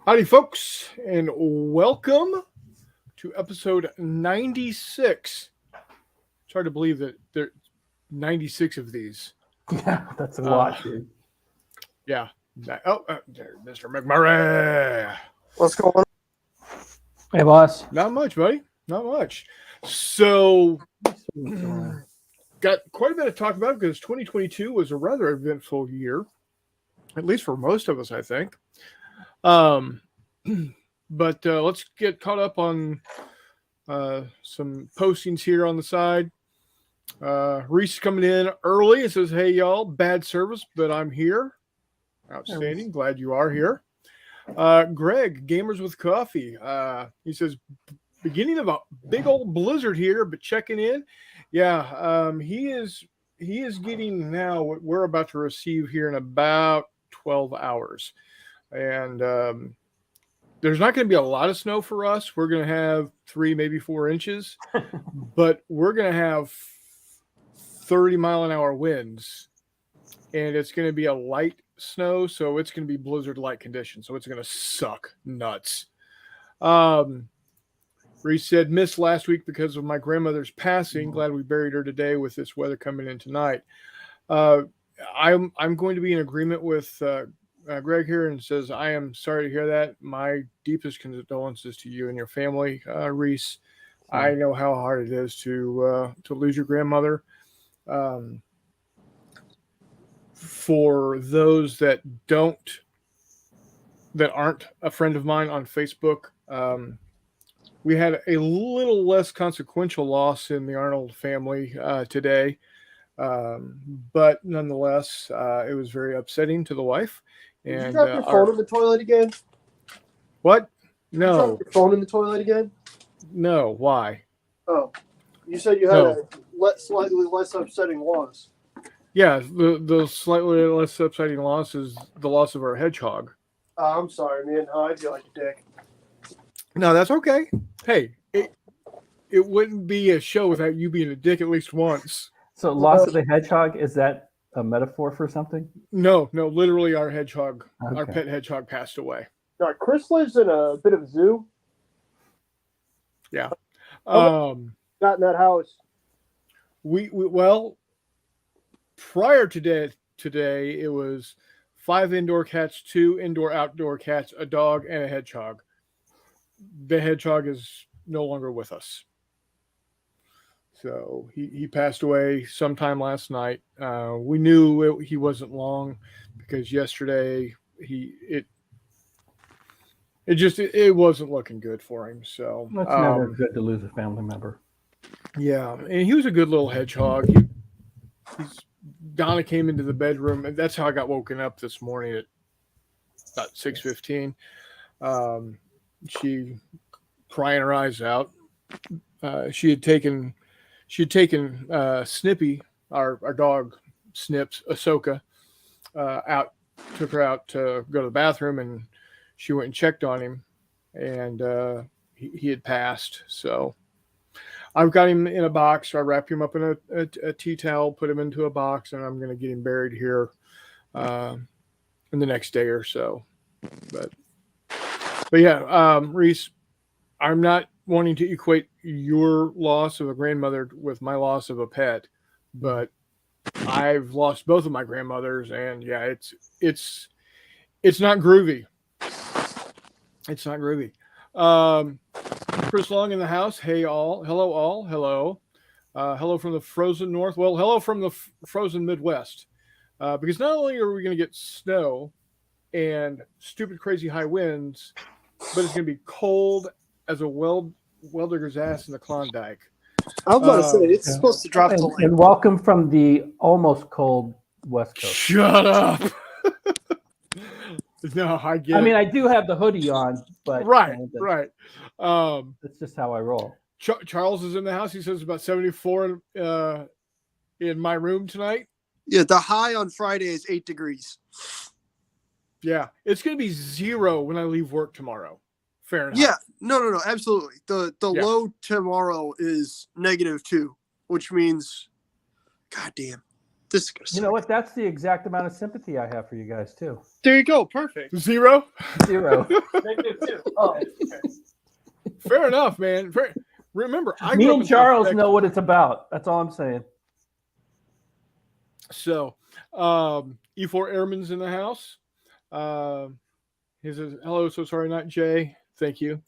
Howdy, folks, and welcome to episode 96. It's hard to believe that there are 96 of these. Yeah, that's a lot, dude. Yeah. There's Mr. McMurray. What's going on? Hey, boss. Not much, buddy. Not much. So, got quite a bit to talk about because 2022 was a rather eventful year, at least for most of us, I think. But let's get caught up on some postings here on the side. Reese coming in early. It says, "Hey y'all, bad service, but I'm here." Outstanding. Glad you are here. Greg, Gamers with Coffee. He says, "Beginning of a big old blizzard here, but checking in." Yeah, he is getting now what we're about to receive here in about 12 hours. And there's not going to be a lot of snow for us. We're going to have 3, maybe 4 inches, but we're going to have 30-mile-an-hour winds, and it's going to be a light snow, so it's going to be blizzard-like conditions, so it's going to suck nuts. Reese said, "Missed last week because of my grandmother's passing. Glad we buried her today with this weather coming in tonight." I'm going to be in agreement with Greg here and says, "I am sorry to hear that. My deepest condolences to you and your family, Reese. I know how hard it is to lose your grandmother. For those that aren't a friend of mine on Facebook, we had a little less consequential loss in the Arnold family today, but nonetheless, it was very upsetting to the wife." Did And you drop your phone in the toilet again? What? Did you drop your phone in the toilet again? No. Why? Oh, you said you had a slightly less upsetting loss. Yeah, the slightly less upsetting loss is the loss of our hedgehog. I'm sorry, man. I feel like a dick. No, that's okay. Hey, it wouldn't be a show without you being a dick at least once. So, loss of the hedgehog, is that a metaphor for something? No, literally our hedgehog, our Okay. pet hedgehog passed away. Now, Chris lives in a bit of a zoo. Yeah. Not in that house. Well, prior to today, it was 5 indoor cats, 2 indoor-outdoor cats, a dog, and a hedgehog. The hedgehog is no longer with us. So he passed away sometime last night. We knew he wasn't long because yesterday it wasn't looking good for him. So It's never good to lose a family member. Yeah, and he was a good little hedgehog. Donna came into the bedroom, and that's how I got woken up this morning at about 6:15. She crying her eyes out. She had taken Snippy, our dog Snips, Ahsoka, out, took her out to go to the bathroom, and she went and checked on him, and he had passed. So I've got him in a box. I wrapped him up in a tea towel, put him into a box, and I'm going to get him buried here in the next day or so. But yeah, Reese, I'm not wanting to equate your loss of a grandmother with my loss of a pet, but I've lost both of my grandmothers, and yeah, it's not groovy. It's not groovy. Chris Long in the house. Hey all. Hello all. Hello. Hello from the frozen north. Well, hello from the frozen Midwest. Because not only are we going to get snow and stupid crazy high winds, but it's going to be cold as a well-digger's ass in the Klondike. I was about to say, it's supposed to drop to And welcome from the almost cold West Coast. Shut up. No, I get it. I mean, I do have the hoodie on, but right. That's just how I roll. Charles is in the house. He says about 74 in my room tonight. Yeah, the high on Friday is 8 degrees. Yeah, it's going to be 0 when I leave work tomorrow. Fahrenheit. Yeah, no, absolutely. The Yeah. low tomorrow is -2, which means, goddamn, this is gonna You suck. know what? That's the exact amount of sympathy I have for you guys too. There you go, perfect. 0. Zero. -2. Oh, okay. Fair enough, man. Remember, I Me grew up and in South Charles Texas. know what it's about. That's all I'm saying. So, E4 Airman's in the house. He says, hello, so sorry, not Jay. Thank you.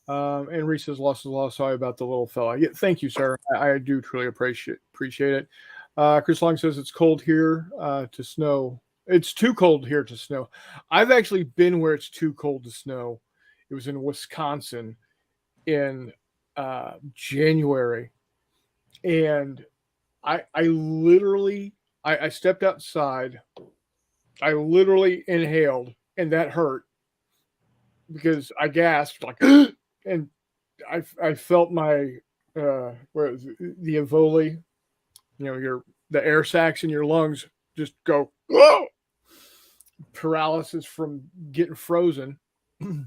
And Reese says, lost is lost. Sorry about the little fella. Yeah, thank you, sir. I do truly appreciate it. Chris Long says it's cold here to snow. It's too cold here to snow. I've actually been where it's too cold to snow. It was in Wisconsin in January. And I literally, I stepped outside. I literally inhaled, and that hurt because I gasped like, and I felt my where is it? The alveoli, the air sacs in your lungs just go whoa! Paralysis from getting frozen. And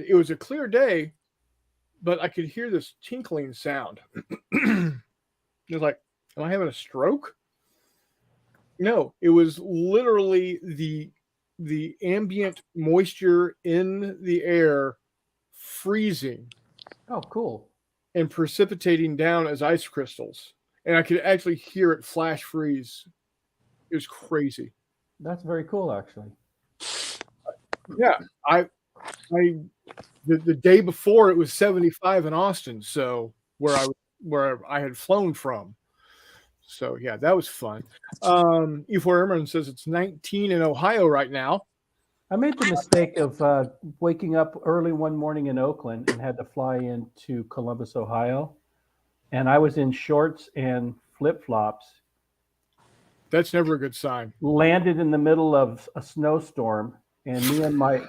it was a clear day, but I could hear this tinkling sound. It was like, am I having a stroke? No, it was literally the ambient moisture in the air freezing Oh, cool. and precipitating down as ice crystals. And I could actually hear it flash freeze. It was crazy. That's very cool, actually. Yeah, the day before it was 75 in Austin, so where I had flown from. So yeah, that was fun. E4 Airman says it's 19 in Ohio right now. I made the mistake of waking up early one morning in Oakland and had to fly into Columbus, Ohio. And I was in shorts and flip-flops, That's never a good sign. landed in the middle of a snowstorm, and me and my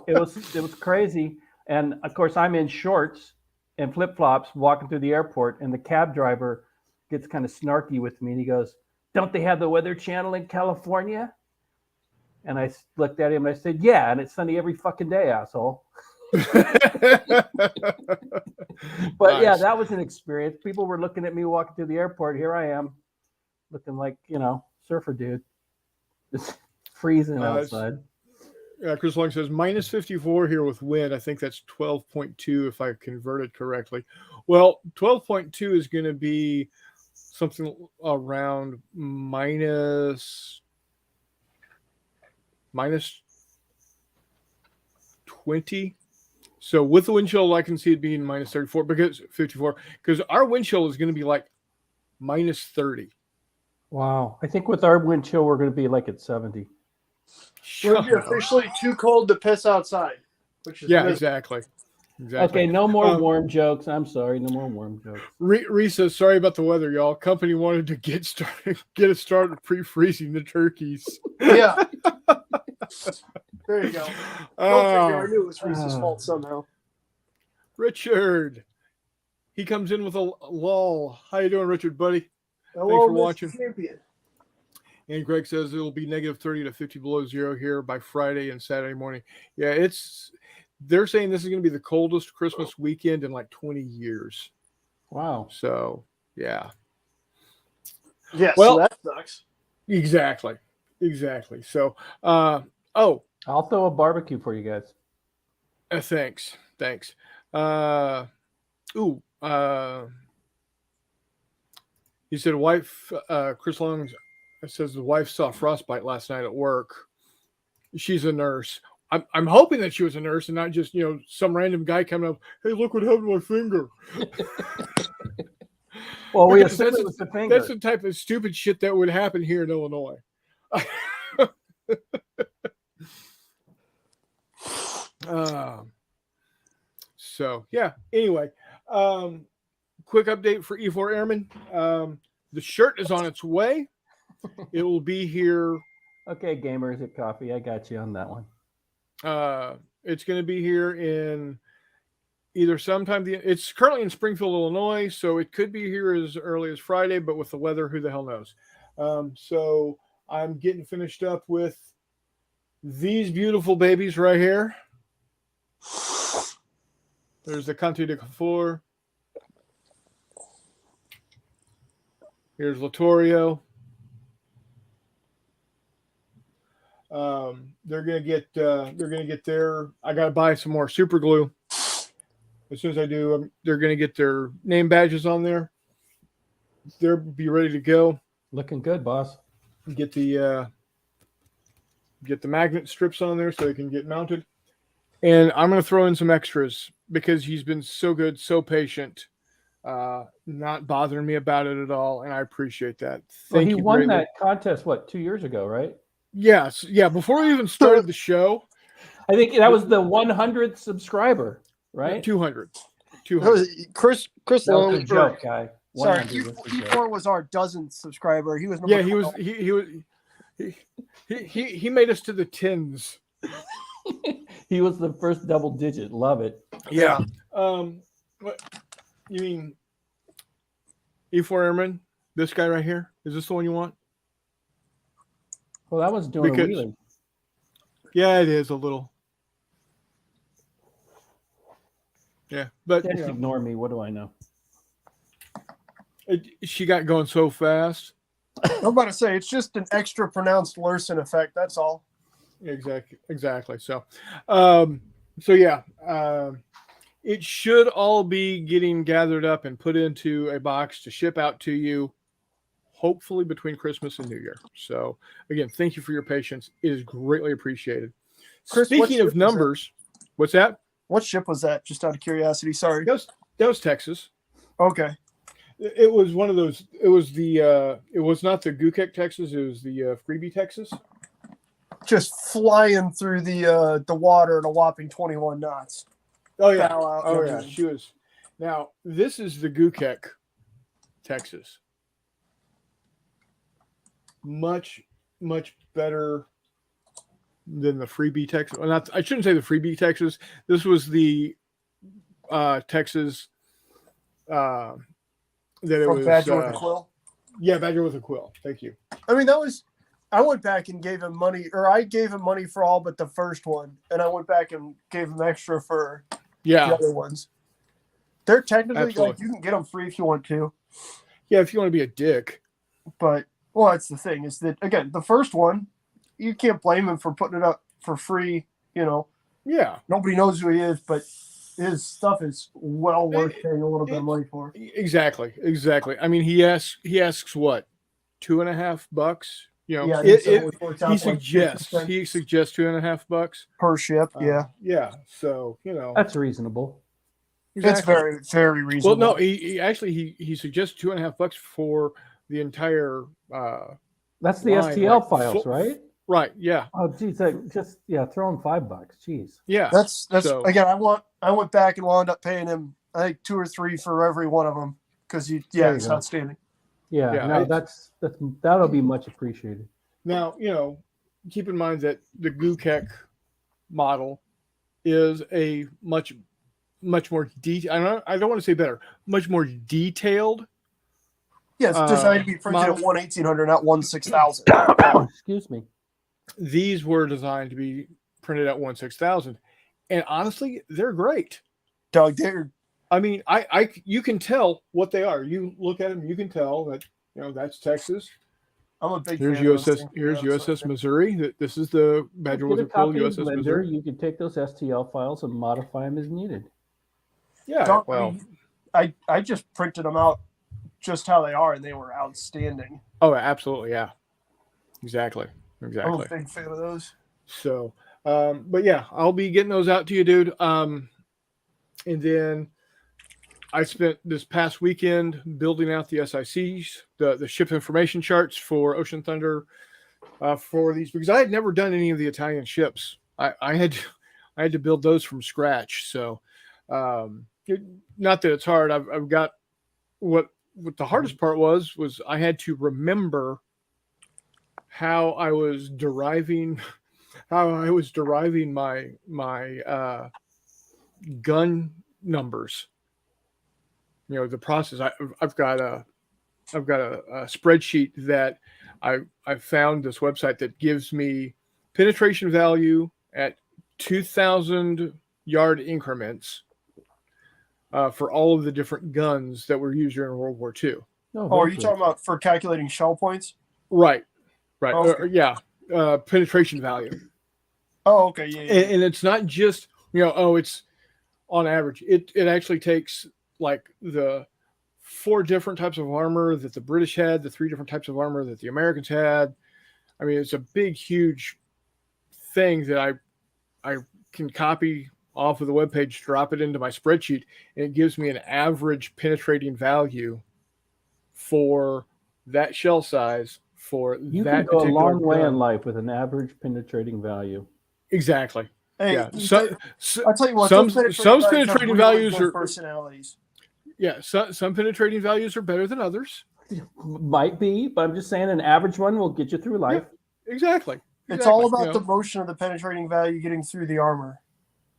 it was crazy. And of course, I'm in shorts and flip-flops walking through the airport, and the cab driver gets kind of snarky with me, and he goes, "Don't they have the Weather Channel in California?" And I looked at him and I said, "Yeah, and it's sunny every fucking day, asshole." But yeah, Nice. that was an experience. People were looking at me walking through the airport. Here I am, looking like, surfer dude, just freezing outside. Chris Long says minus 54 here with wind. I think that's 12.2 if I converted correctly. Well, 12.2 is going to be something around minus 20. So with the wind chill, I can see it being minus 34 because 54, because our wind chill is going to be like minus 30. Wow. I think with our wind chill, we're going to be like at 70. We're officially too cold to piss outside. Which is exactly. Okay, no more warm jokes. I'm sorry, no more warm jokes. Reese says, sorry about the weather, y'all. Company wanted to get it started pre-freezing the turkeys. Yeah. There you go. Go figure. I knew it was Reese's fault somehow. Richard. He comes in with a lull. How you doing, Richard, buddy? Hello, Thanks for Mr. watching. Champion. And Greg says it'll be negative 30 to 50 below zero here by Friday and Saturday morning. Yeah, they're saying this is going to be the coldest Christmas weekend in like 20 years. Wow. So, yeah. Yeah, Well, so that sucks. Exactly. So, I'll throw a barbecue for you guys. thanks. He said, wife, Chris Long says the wife saw frostbite last night at work. She's a nurse. I'm hoping that she was a nurse and not just, some random guy coming up, hey, look what happened to my finger. Well, we Because assume it was the finger. That's the type of stupid shit that would happen here in Illinois. So, yeah. Anyway, quick update for E4 Airmen. The shirt is on its way. It will be here. Okay, gamers at coffee. I got you on that one. It's going to be here in either sometime. It's currently in Springfield, Illinois, so it could be here as early as Friday, but with the weather, who the hell knows? So I'm getting finished up with these beautiful babies right here. There's the Conte de Cafour. Here's Latorio. They're gonna get their. I gotta buy some more super glue. As soon as I do, they're gonna get their name badges on there. They'll be ready to go. Looking good, boss. Get the magnet strips on there so they can get mounted. And I'm gonna throw in some extras because he's been so good, so patient, not bothering me about it at all, and I appreciate that. Well, Thank he you. won greatly. that contest, 2 years ago, right? Yes, yeah. Before we even started the show, I think that was the 100th subscriber, right? 200. Chris That Long. was a joke, guy. Sorry, 100 was a joke. Q4 was our dozenth subscriber. He was number Yeah, he was. 12. He made us to the tens. He was the first double digit. Love it. Yeah. What you mean? E4 Airman. This guy right here. Is this the one you want? Well, that was doing Because- a wheelie. Yeah, it is a little. Yeah, but Just you know, ignore me. What do I know? she got going so fast. I'm about to say it's just an extra pronounced Lursen effect. That's all. Exactly. So, it should all be getting gathered up and put into a box to ship out to you, hopefully between Christmas and New Year. So, again, thank you for your patience. It is greatly appreciated. Chris, what Speaking ship of was numbers, what's that? What ship was that? Just out of curiosity. Sorry. That was Texas. Okay. It was one of those. It was the. It was not the Gukek Texas. It was the Freebie Texas. Just flying through the water at a whopping 21 knots. Oh yeah. Bow out Oh and yeah. everything. She was. Now this is the Gukek Texas. Much better than the Freebie Texas. Well, I shouldn't say the Freebie Texas. This was the Texas. That it From was. Badger with a quill. Yeah, Badger with a quill. Thank you. I mean, I went back and gave him money, or I gave him money for all but the first one, and I went back and gave him extra for Yeah. the other ones. They're technically like Absolutely. you can get them free if you want to, Yeah, if you want to be a dick. but well, that's the thing is that again, the first one, you can't blame him for putting it up for free. You know, Yeah. nobody knows who he is, but his stuff is well worth paying a little bit of money for. Exactly. I mean, he asks what, $2.50? You know, Yeah, I think so. It works out he to like suggests 50 cents $2.50. per ship. Yeah, Yeah. So That's reasonable. it's exactly. very very well. reasonable. No, he actually he suggests $2.50 for the entire. That's the Line, STL like, files, full- right? Right. Yeah. Oh, geez, just throw him $5. Jeez. Yeah. That's So- again. I went back and wound up paying him I think 2 or 3 for every one of them because There you it's go. outstanding. Yeah, Yeah, no, it's- that'll be much appreciated. Now, keep in mind that the Gukek model is a much more detailed. I don't want to say better, much more detailed. Yeah, it's designed to be printed model- at 1/1800, not 1/6000. Excuse me. These were designed to be printed at 1/6000, and honestly, they're great. Doug, they're I mean, you can tell what they are. You look at them, you can tell that that's Texas. I'm a big Here's fan of those USS. things. Here's Yeah, USS so- Missouri. This is the Badger with Get a a quill. copy of USS Blender. Missouri. You can take those STL files and modify them as needed. Yeah. Doug, Well. I just printed them out just how they are, and they were outstanding. Oh, absolutely. Yeah. Exactly. I'm Exactly. a big fan of those. So, but yeah, I'll be getting those out to you, dude. And then I spent this past weekend building out the SICs, the ship information charts for Ocean Thunder, for these because I had never done any of the Italian ships. I had to build those from scratch. So, not that it's hard. I've got what the hardest part was I had to remember how I was deriving my gun numbers. The process. I've got a spreadsheet that I found this website that gives me penetration value at 2,000 yard increments, for all of the different guns that were used during World War II. No, Oh, are very you good. talking about for calculating shell points? Right. Okay. Yeah. Penetration value. Oh, okay. Yeah. And it's not just, it's on average. It actually takes like the 4 different types of armor that the British had, the 3 different types of armor that the Americans had. I mean, it's a big, huge thing that I can copy off of the webpage, drop it into my spreadsheet, and it gives me an average penetrating value for that shell size for You that can go a particular long way gun. in life with an average penetrating value. Exactly. Hey, Yeah. I'll tell you what. Some those penetrating values good are personalities. yeah. Some penetrating values are better than others. Might be, but I'm just saying an average one will get you through life. Exactly. It's all Exactly, about the motion of the penetrating value getting through the armor.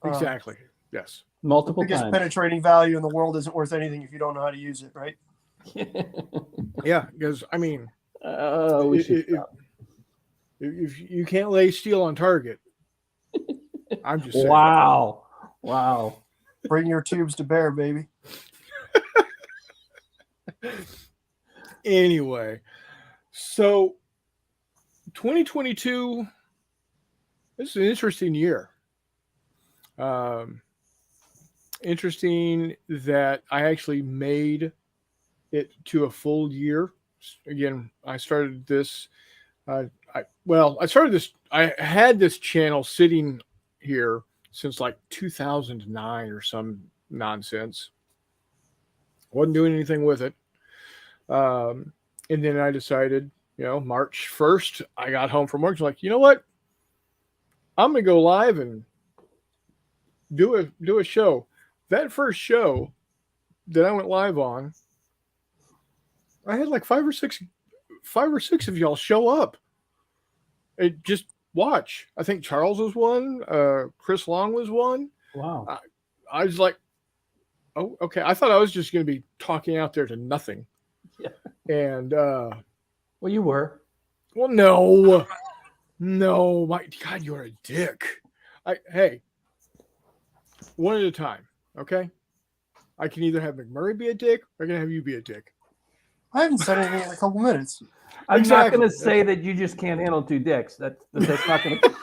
Exactly. Yes. Multiple Biggest times. penetrating value in the world isn't worth anything if you don't know how to use it, right? Yeah. Because I mean, We should stop. if you can't lay steel on target, I'm just saying. Wow. Bring your tubes to bear, baby. Anyway, so 2022 this is an interesting year. Interesting that I actually made it to a full year. Again, I started this. I had this channel sitting here since like 2009 or some nonsense. Wasn't doing anything with it. And then I decided, March 1st, I got home from work. Like, you know what? I'm going to go live and do a show. That first show that I went live on, I had like five or six of y'all show up. And just watch. I think Charles was one. Chris Long was one. Wow. I was like, oh, okay. I thought I was just going to be talking out there to nothing. Yeah. And Well, you were. well, no, my God, you're a dick. Hey, one at a time, okay? I can either have McMurray be a dick, or I can have you be a dick. I haven't said anything in a couple minutes. I'm Exactly. not going to say that you just can't handle 2 dicks. That's not going to.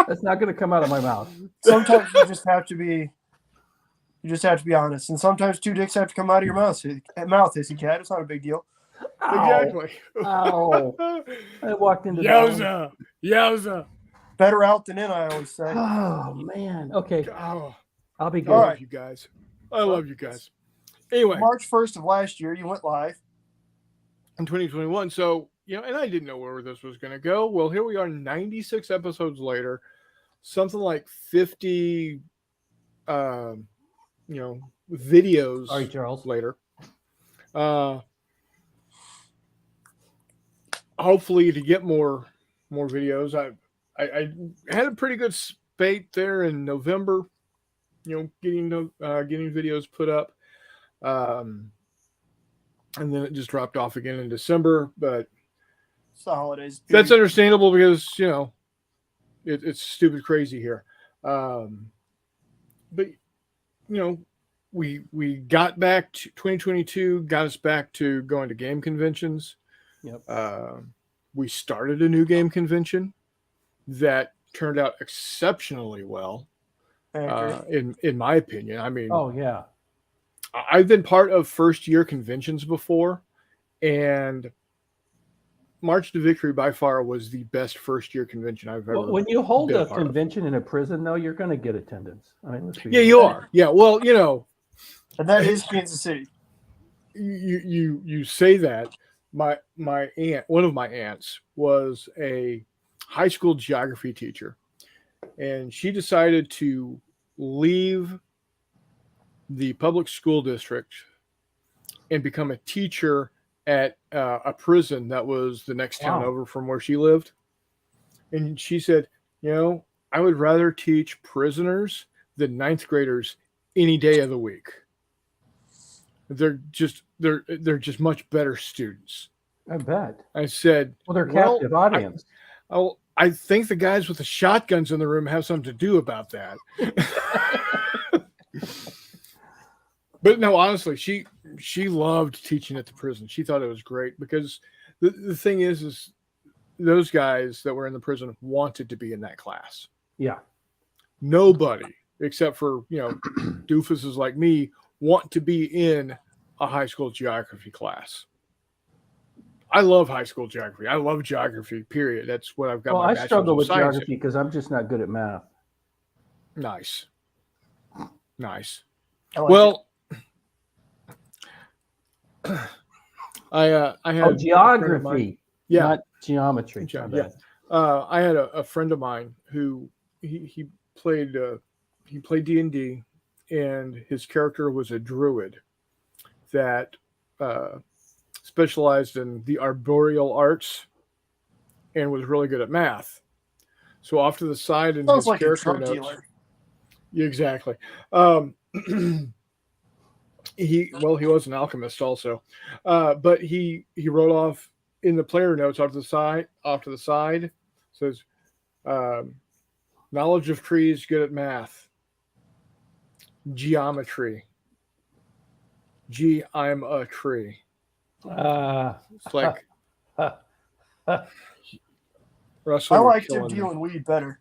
That's not going to come out of my mouth. Sometimes you just have to be honest, and sometimes 2 dicks have to come out of your mouth. Hissy cat. It's not a big deal. Exactly. Ow. I walked into that. Yowza. Better out than in, I always say. Oh man. Okay. Oh, I'll be I good. All love right. you guys. I love you guys. Anyway, March 1st of last year, you went live. in 2021. So, and I didn't know where this was going to go. Well, here we are 96 episodes later, something like 50, videos Sorry, Charles. later. Hopefully to get more videos. I had a pretty good spate there in November, getting videos put up. And then it just dropped off again in December, but It's the holidays. that's understandable because, it's stupid crazy here. But, we got back to 2022, got us back to going to game conventions. Yep. We started a new game convention that turned out exceptionally well, in my opinion. I mean, Oh yeah. I've been part of first year conventions before, and March to Victory by far was the best first year convention I've ever. Well, when you hold been a part of. convention in a prison, though, you're going to get attendance. I mean, let's be Yeah, honest. you are. Yeah, well, and that is Kansas City. you say that. My aunt, one of my aunts, was a high school geography teacher, and she decided to leave the public school district and become a teacher at a prison that was the next town Wow. over from where she lived. And she said, I would rather teach prisoners than 9th graders any day of the week. They're just much better students. I bet. I said, Well, they're Well, captive audience. I think the guys with the shotguns in the room have something to do about that. But no, honestly, she loved teaching at the prison. She thought it was great because the thing is those guys that were in the prison wanted to be in that class. Yeah. Nobody except for, doofuses like me want to be in a high school geography class. I love high school geography. I love geography, period. That's what I've got. Well, my I bachelor's struggle of with science geography because I'm just not good at math. in. Nice. I like Well, I had a friend of mine- Geography. Yeah, Not geometry. My Yeah. bad. I had a friend of mine who he played D&D, and his character was a druid that specialized in the arboreal arts and was really good at math. So off to the side in Sounds his like a character drug notes, dealer. yeah, exactly. He was an alchemist also, but he wrote off in the player notes off to the side says knowledge of trees, good at math, geometry. I'm a tree. It's like Russell. I you're liked him killing me. dealing weed better.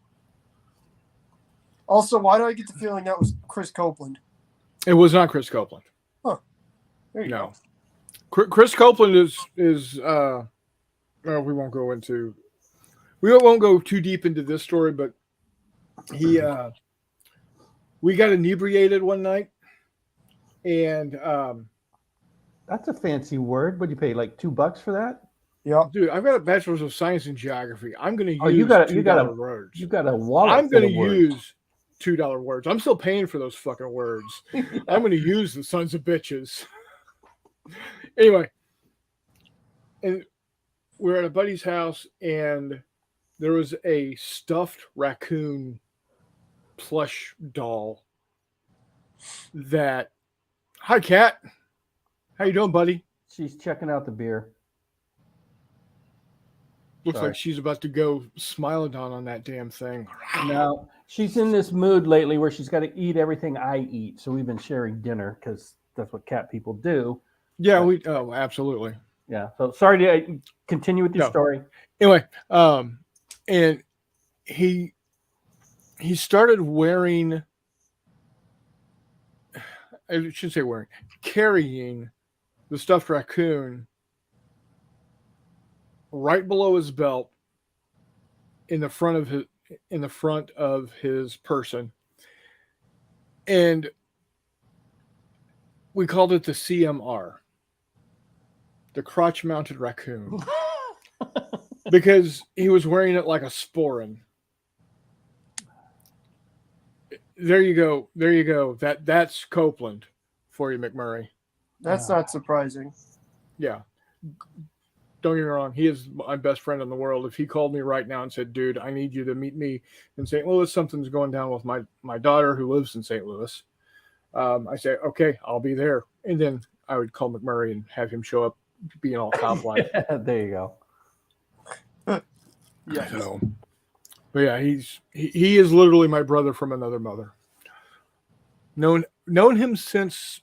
Also, why do I get the feeling that was Chris Copeland? It was not Chris Copeland. There you No. go. Chris Copeland is well, we won't go too deep into this story, but we got inebriated one night, and That's a fancy word. Would you pay like $2 for that? Yeah. dude, I've got a bachelor's of science in geography. I'm going to use Oh, you got $2 words. You got a wallet. I'm full going to of words. use $2 words. I'm still paying for those fucking words. I'm going to use the sons of bitches. Anyway, and we're at a buddy's house, and there was a stuffed raccoon plush doll that. Hi, Kat. How you doing, buddy? She's checking out the beer. Looks Sorry. like she's about to go Smilodon on that damn thing. Now she's in this mood lately where she's got to eat everything I eat. So we've been sharing dinner because that's what cat people do. Yeah, absolutely. Yeah. So sorry to continue with your No. story. Anyway, and he started wearing. I should say wearing, carrying the stuffed raccoon right below his belt in the front of his person, and we called it the CMR, the crotch mounted raccoon, because he was wearing it like a sporran. There you go. That's Copeland for you, McMurray. That's not surprising. Yeah. Don't get me wrong. He is my best friend in the world. If he called me right now and said, dude, I need you to meet me in St. Louis, something's going down with my daughter who lives in St. Louis. I say, okay, I'll be there. And then I would call McMurray and have him show up being all top line. There you go. Yeah. So, but yeah, he is literally my brother from another mother. Known him since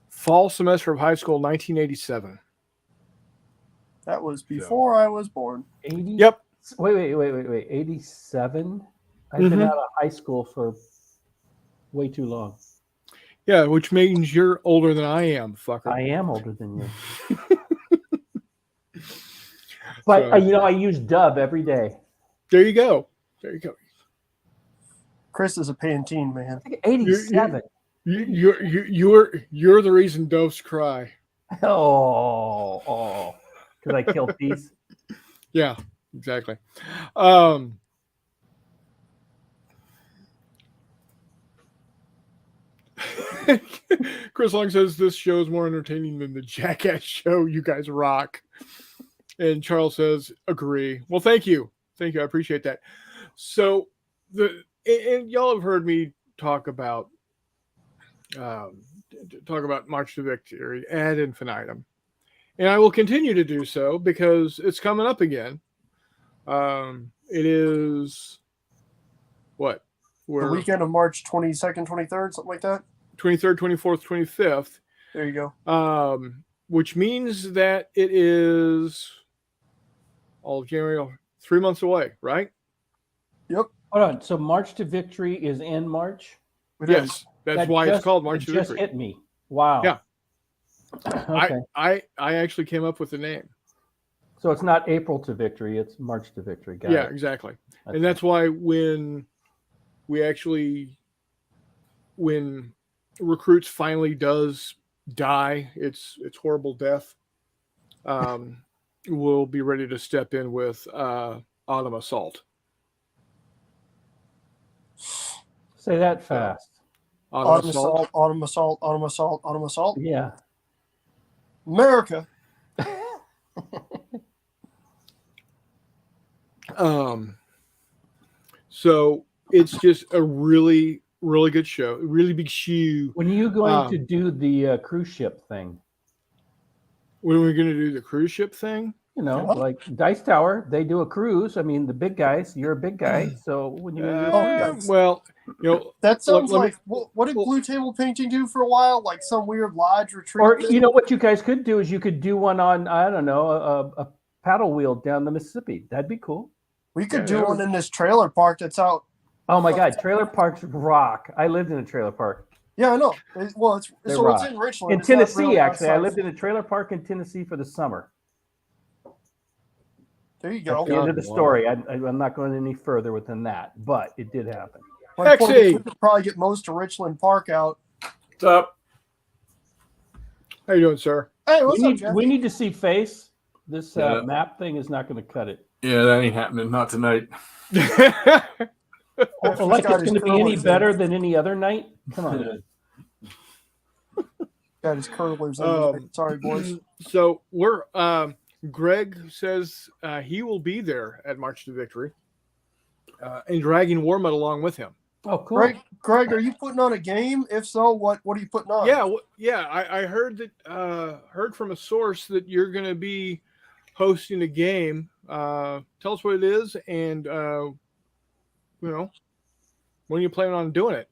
fall semester of high school, 1987. That was before I was born. 80? Yep. Wait. 87? I've been out of high school for way too long. Yeah, which means you're older than I am, fucker. I am older than you. But So- I use Dove every day. There you go. Chris is a Pantene man. 87. You're the reason doves cry. Oh, because I killed these. Yeah, exactly. Chris Long says this show is more entertaining than the Jackass show. You guys rock. And Charles says, agree. Well, thank you. I appreciate that. So and y'all have heard me talk about March to Victory ad infinitum. And I will continue to do so because it's coming up again. It is The where weekend of March 22nd, 23rd, something like that. 23rd, 24th, 25th, There you go. which means that it is all of January, 3 months away, right? Yep. Hold on. So March to Victory is in March? It Yes, is. that's That why it's just- called March it to just Victory. hit me. Wow. Yeah. Okay. I actually came up with the name. So it's not April to Victory, it's March to Victory. Got Yeah, it. exactly. Okay. And that's why when recruits finally does die, it's horrible death, we'll be ready to step in with Autumn Assault. Say that fast. Autumn assault, autumn assault, autumn assault, autumn assault. Yeah. America. So it's just a really, really good show, a really big shoe. When are you going to do the cruise ship thing? When are we going to do the cruise ship thing? You know, What? like Dice Tower, they do a cruise. I mean, the big guys, you're a big guy. So when you yes. Well, you know, That sounds let me- like what did Blue Table Painting do for a while? Like some weird lodge retreat. or thing? you know what you guys could do is you could do one on, I don't know, a paddle wheel down the Mississippi. That'd be cool. We could Yeah, do that one would- in this trailer park that's out. Oh my God, trailer parks rock. I lived in a trailer park Yeah, I know. It's They so rock. it's in Richland. in It's not Tennessee. really Actually, I outside. lived in a trailer park in Tennessee for the summer. There you That's go. the end of the Wow. story. I'm not going any further within that, but it did happen. My point is, Hexy! we could probably get most of Richland Park out. What's up? how you doing, sir? Hey, what's up, Jeff? We need to see face. This Yeah. map thing is not going to cut it. Yeah, that ain't happening. Not tonight. Jeff's Like got it's his going to be any curlers better in. than any other night. Come on. Got his curlers in. Sorry, boys. So we're Greg says he will be there at March to Victory, and dragging Warmut along with him. Oh, cool. Greg, are you putting on a game? If so, what are you putting on? Yeah, I heard that heard from a source that you're going to be hosting a game. Tell us what it is, and when are you planning on doing it?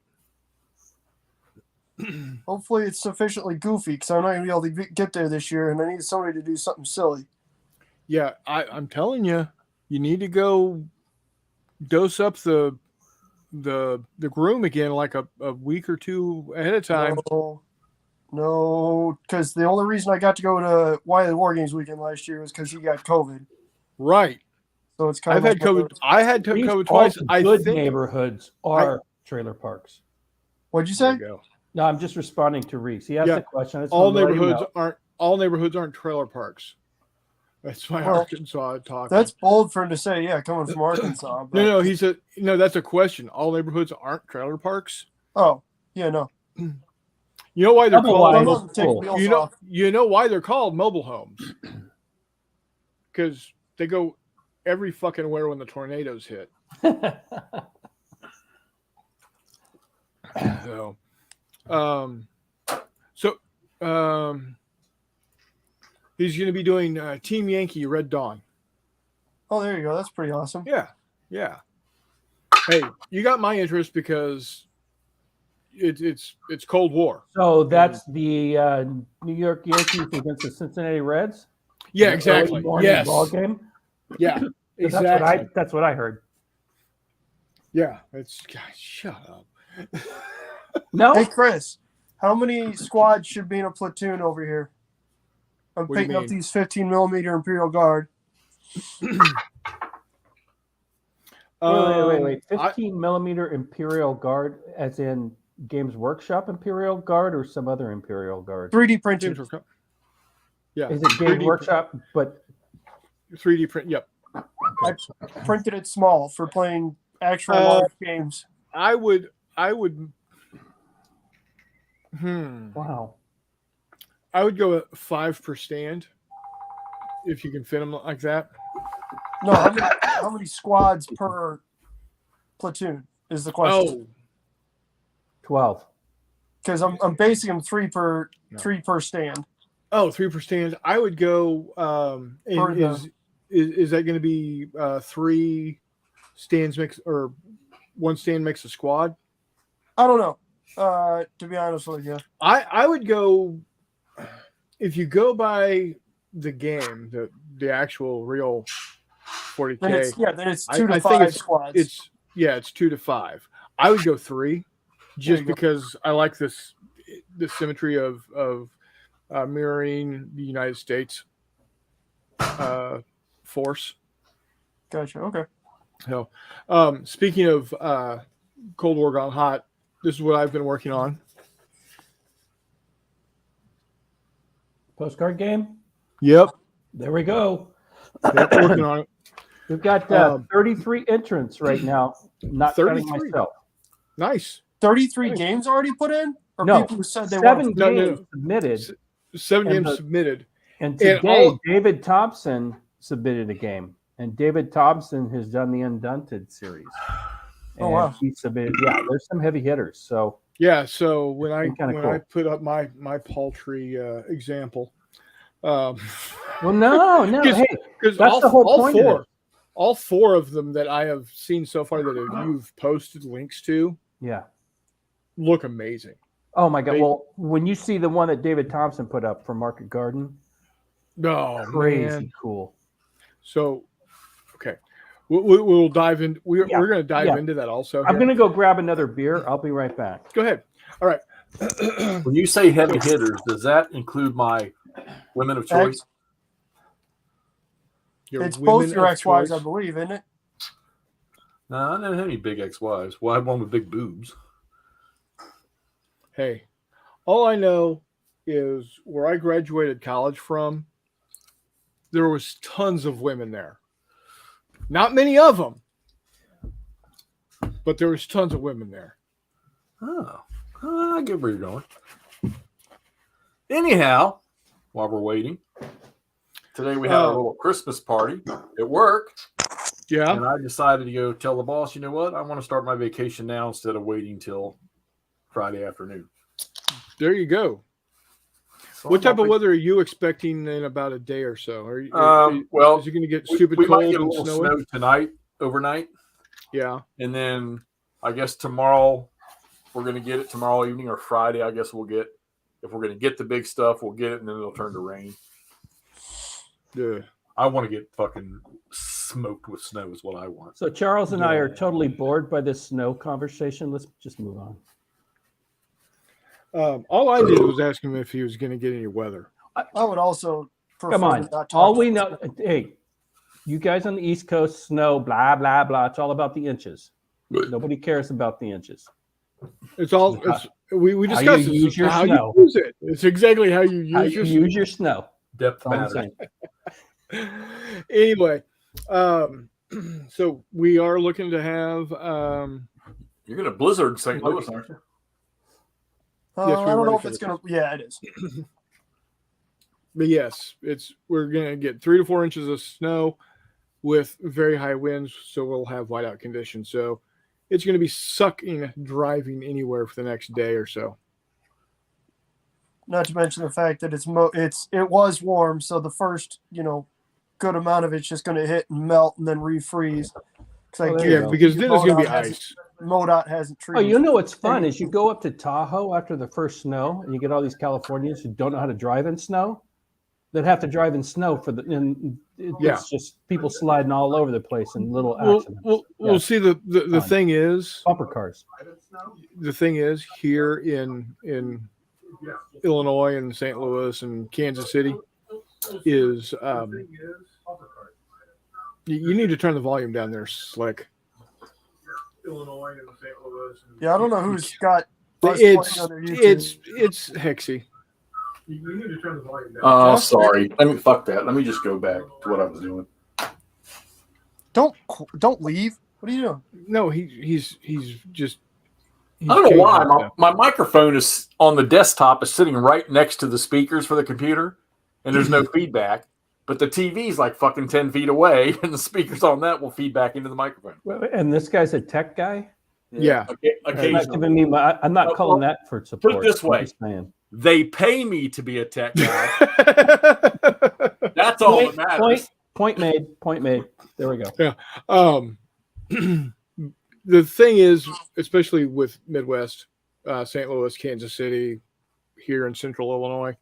Hopefully, it's sufficiently goofy because I'm not going to be able to get there this year, and I need somebody to do something silly. Yeah, I'm telling you, you need to go dose up the groom again like a week or two ahead of time. No, because the only reason I got to go to Wiley War Games weekend last year was because he got COVID. Right. So it's kind I've of had COVID. I had These COVID all twice. the I good think. neighborhoods are trailer parks. What'd you There say? you go. No, I'm just responding to Reese. He asked Yeah. a question. I just All wanted to let him neighborhoods aren't trailer parks. That's my Well, Arkansas talk. That's bold for him to say. Yeah, coming from Arkansas. But, no. He said no. That's a question. All neighborhoods aren't trailer parks. Oh, yeah, no. You know why they're Otherwise- I'm called? not take cool. wheels You know. off. You know why they're called mobile homes? Because they go every fucking where when the tornadoes hit. He's going to be doing Team Yankee Red Dawn. Oh, there you go. That's pretty awesome. Yeah. Hey, you got my interest because it's Cold War. So that's the New York Yankees against the Cincinnati Reds. Yeah, Early exactly. morning Yes. Ball game. Yeah. 'Cause Exactly. That's what I heard. Yeah. It's God, shut up. No, Hey, Chris, how many squads should be in a platoon over here? I'm What do you picking up mean? these 15mm Imperial Guard. wait. I- 15 millimeter Imperial Guard, as in Games Workshop Imperial Guard or some other Imperial Guard? 3D printed. James World Cup. Yeah. Is it Games 3D Workshop? But 3D print. Yep. I printed it small for playing actual Uh, large games. I would. wow, I would go at 5 per stand if you can fit them like that. No, how many squads per platoon is the question? Oh, 12. Because I'm basing them three per No. stand. 3 per stand. I would go. And For is that going to be 3 stands mixed or one stand makes a squad? I don't know. To be honest with you, I would go if you go by the game, the actual real 40K. then it's 2 to I 5 think squads. It's 2 to 5. I would go 3, just you go. because I like the symmetry of mirroring the United States force. Gotcha. Okay. So, speaking of Cold War Gone Hot, this is what I've been working on. Postcard game. Yep, There we go. working on it. We've got 33 entrants right now. Not counting 33. myself. Nice. 33 Nice. games already put in, or No, people who said they 7 want. No, games no. submitted, 7 And games the- submitted. and And today all- David Thompson submitted a game, and David Thompson has done the Undunted series. Oh, And wow. he submitted. Yeah, there's some heavy hitters. So Yeah. So when I been kinda I cool. put up my paltry example, well, no, Because- hey, because that's the whole point of it. all 4 of them that I have seen so far that you've posted links to Yeah. look amazing. Oh my God. They- Well, when you see the one that David Thompson put up for Market Garden, No, crazy man. cool. So, okay, we'll dive in. We're going to dive yeah. into that also. I'm here. gonna go grab another beer. I'll be right back. Go ahead. All right. When you say heavy hitters, does that include my women of choice? Your It's women both your of ex-wives, I choice. believe, isn't it? No, I never had any big ex-wives. Well, I had one with big boobs. Hey, all I know is where I graduated college from, there was tons of women there. Not many of them, but there was tons of women there. Oh, I get where you're going. Anyhow, while we're waiting, today we had a little Christmas party at work, Yeah. and I decided to go tell the boss, you know what? I want to start my vacation now instead of waiting till Friday afternoon. There you go. So What I'm type of hoping- weather are you expecting in about a day or so? Are you, well, is it going to get we stupid might cold get a and little snowy? snow tonight, overnight, Yeah. and then I guess tomorrow we're going to get it tomorrow evening or Friday. I guess we'll get, if we're going to get the big stuff, we'll get it, and then it'll turn to rain. Yeah. I want to get fucking smoked with snow is what I want. So Charles and I are totally bored by this snow conversation. Let's just move on. All I did was ask him if he was going to get any weather. I would also prefer Come on. to not talk All to we them. know, hey, you guys on the East Coast, snow, blah, blah, blah. It's all about the inches. Nobody cares about the inches. It's all. It's we How you discussed this. use It's your how snow. you use it. It's exactly how you use How your you use your snow. Depth That's all I'm matters. saying. Anyway, so we are looking to have You're going to blizzard St. Louis, aren't you? Yes, we're I don't ready know if for it's this. gonna. Yeah, it is. but yes, we're gonna get 3 to 4 inches of snow with very high winds, so we'll have whiteout conditions. So it's gonna be sucking driving anywhere for the next day or so. Not to mention the fact that it was warm, so the first good amount of it's just going to hit and melt and then refreeze. Oh, there you Yeah, go. because then it's gonna be ice. MoDOT hasn't Oh, treated. you know what's fun is you go up to Tahoe after the first snow, and you get all these Californians who don't know how to drive in snow, that have to drive in snow for the. And Yeah. it's just people sliding all over the place in little Well, accidents. we'll Yeah. see. The Fun. thing is, Bumper cars. the thing is here in Illinois and St. Louis and Kansas City is you need to turn the volume down there, Slick. Illinois and St. Louis. Yeah, I don't know who's got. Buzz playing on their YouTube. It's Hexy. You need to turn the volume down. Sorry. Fuck that. Let me just go back to what I was doing. Don't leave. What are you doing? No, he's just. I don't know why. My microphone is on the desktop is sitting right next to the speakers for the computer, and there's no feedback. But the TV's like fucking 10 feet away, and the speakers on that will feed back into the microphone. And this guy's a tech guy. Yeah. I'm not Occasionally. giving me my. I'm not calling that for support. this I'm way. just saying. They pay me to be a tech guy. That's all that matters. Point made. Point made. There we go. the thing is, especially with Midwest, St. Louis, Kansas City, here in Central Illinois,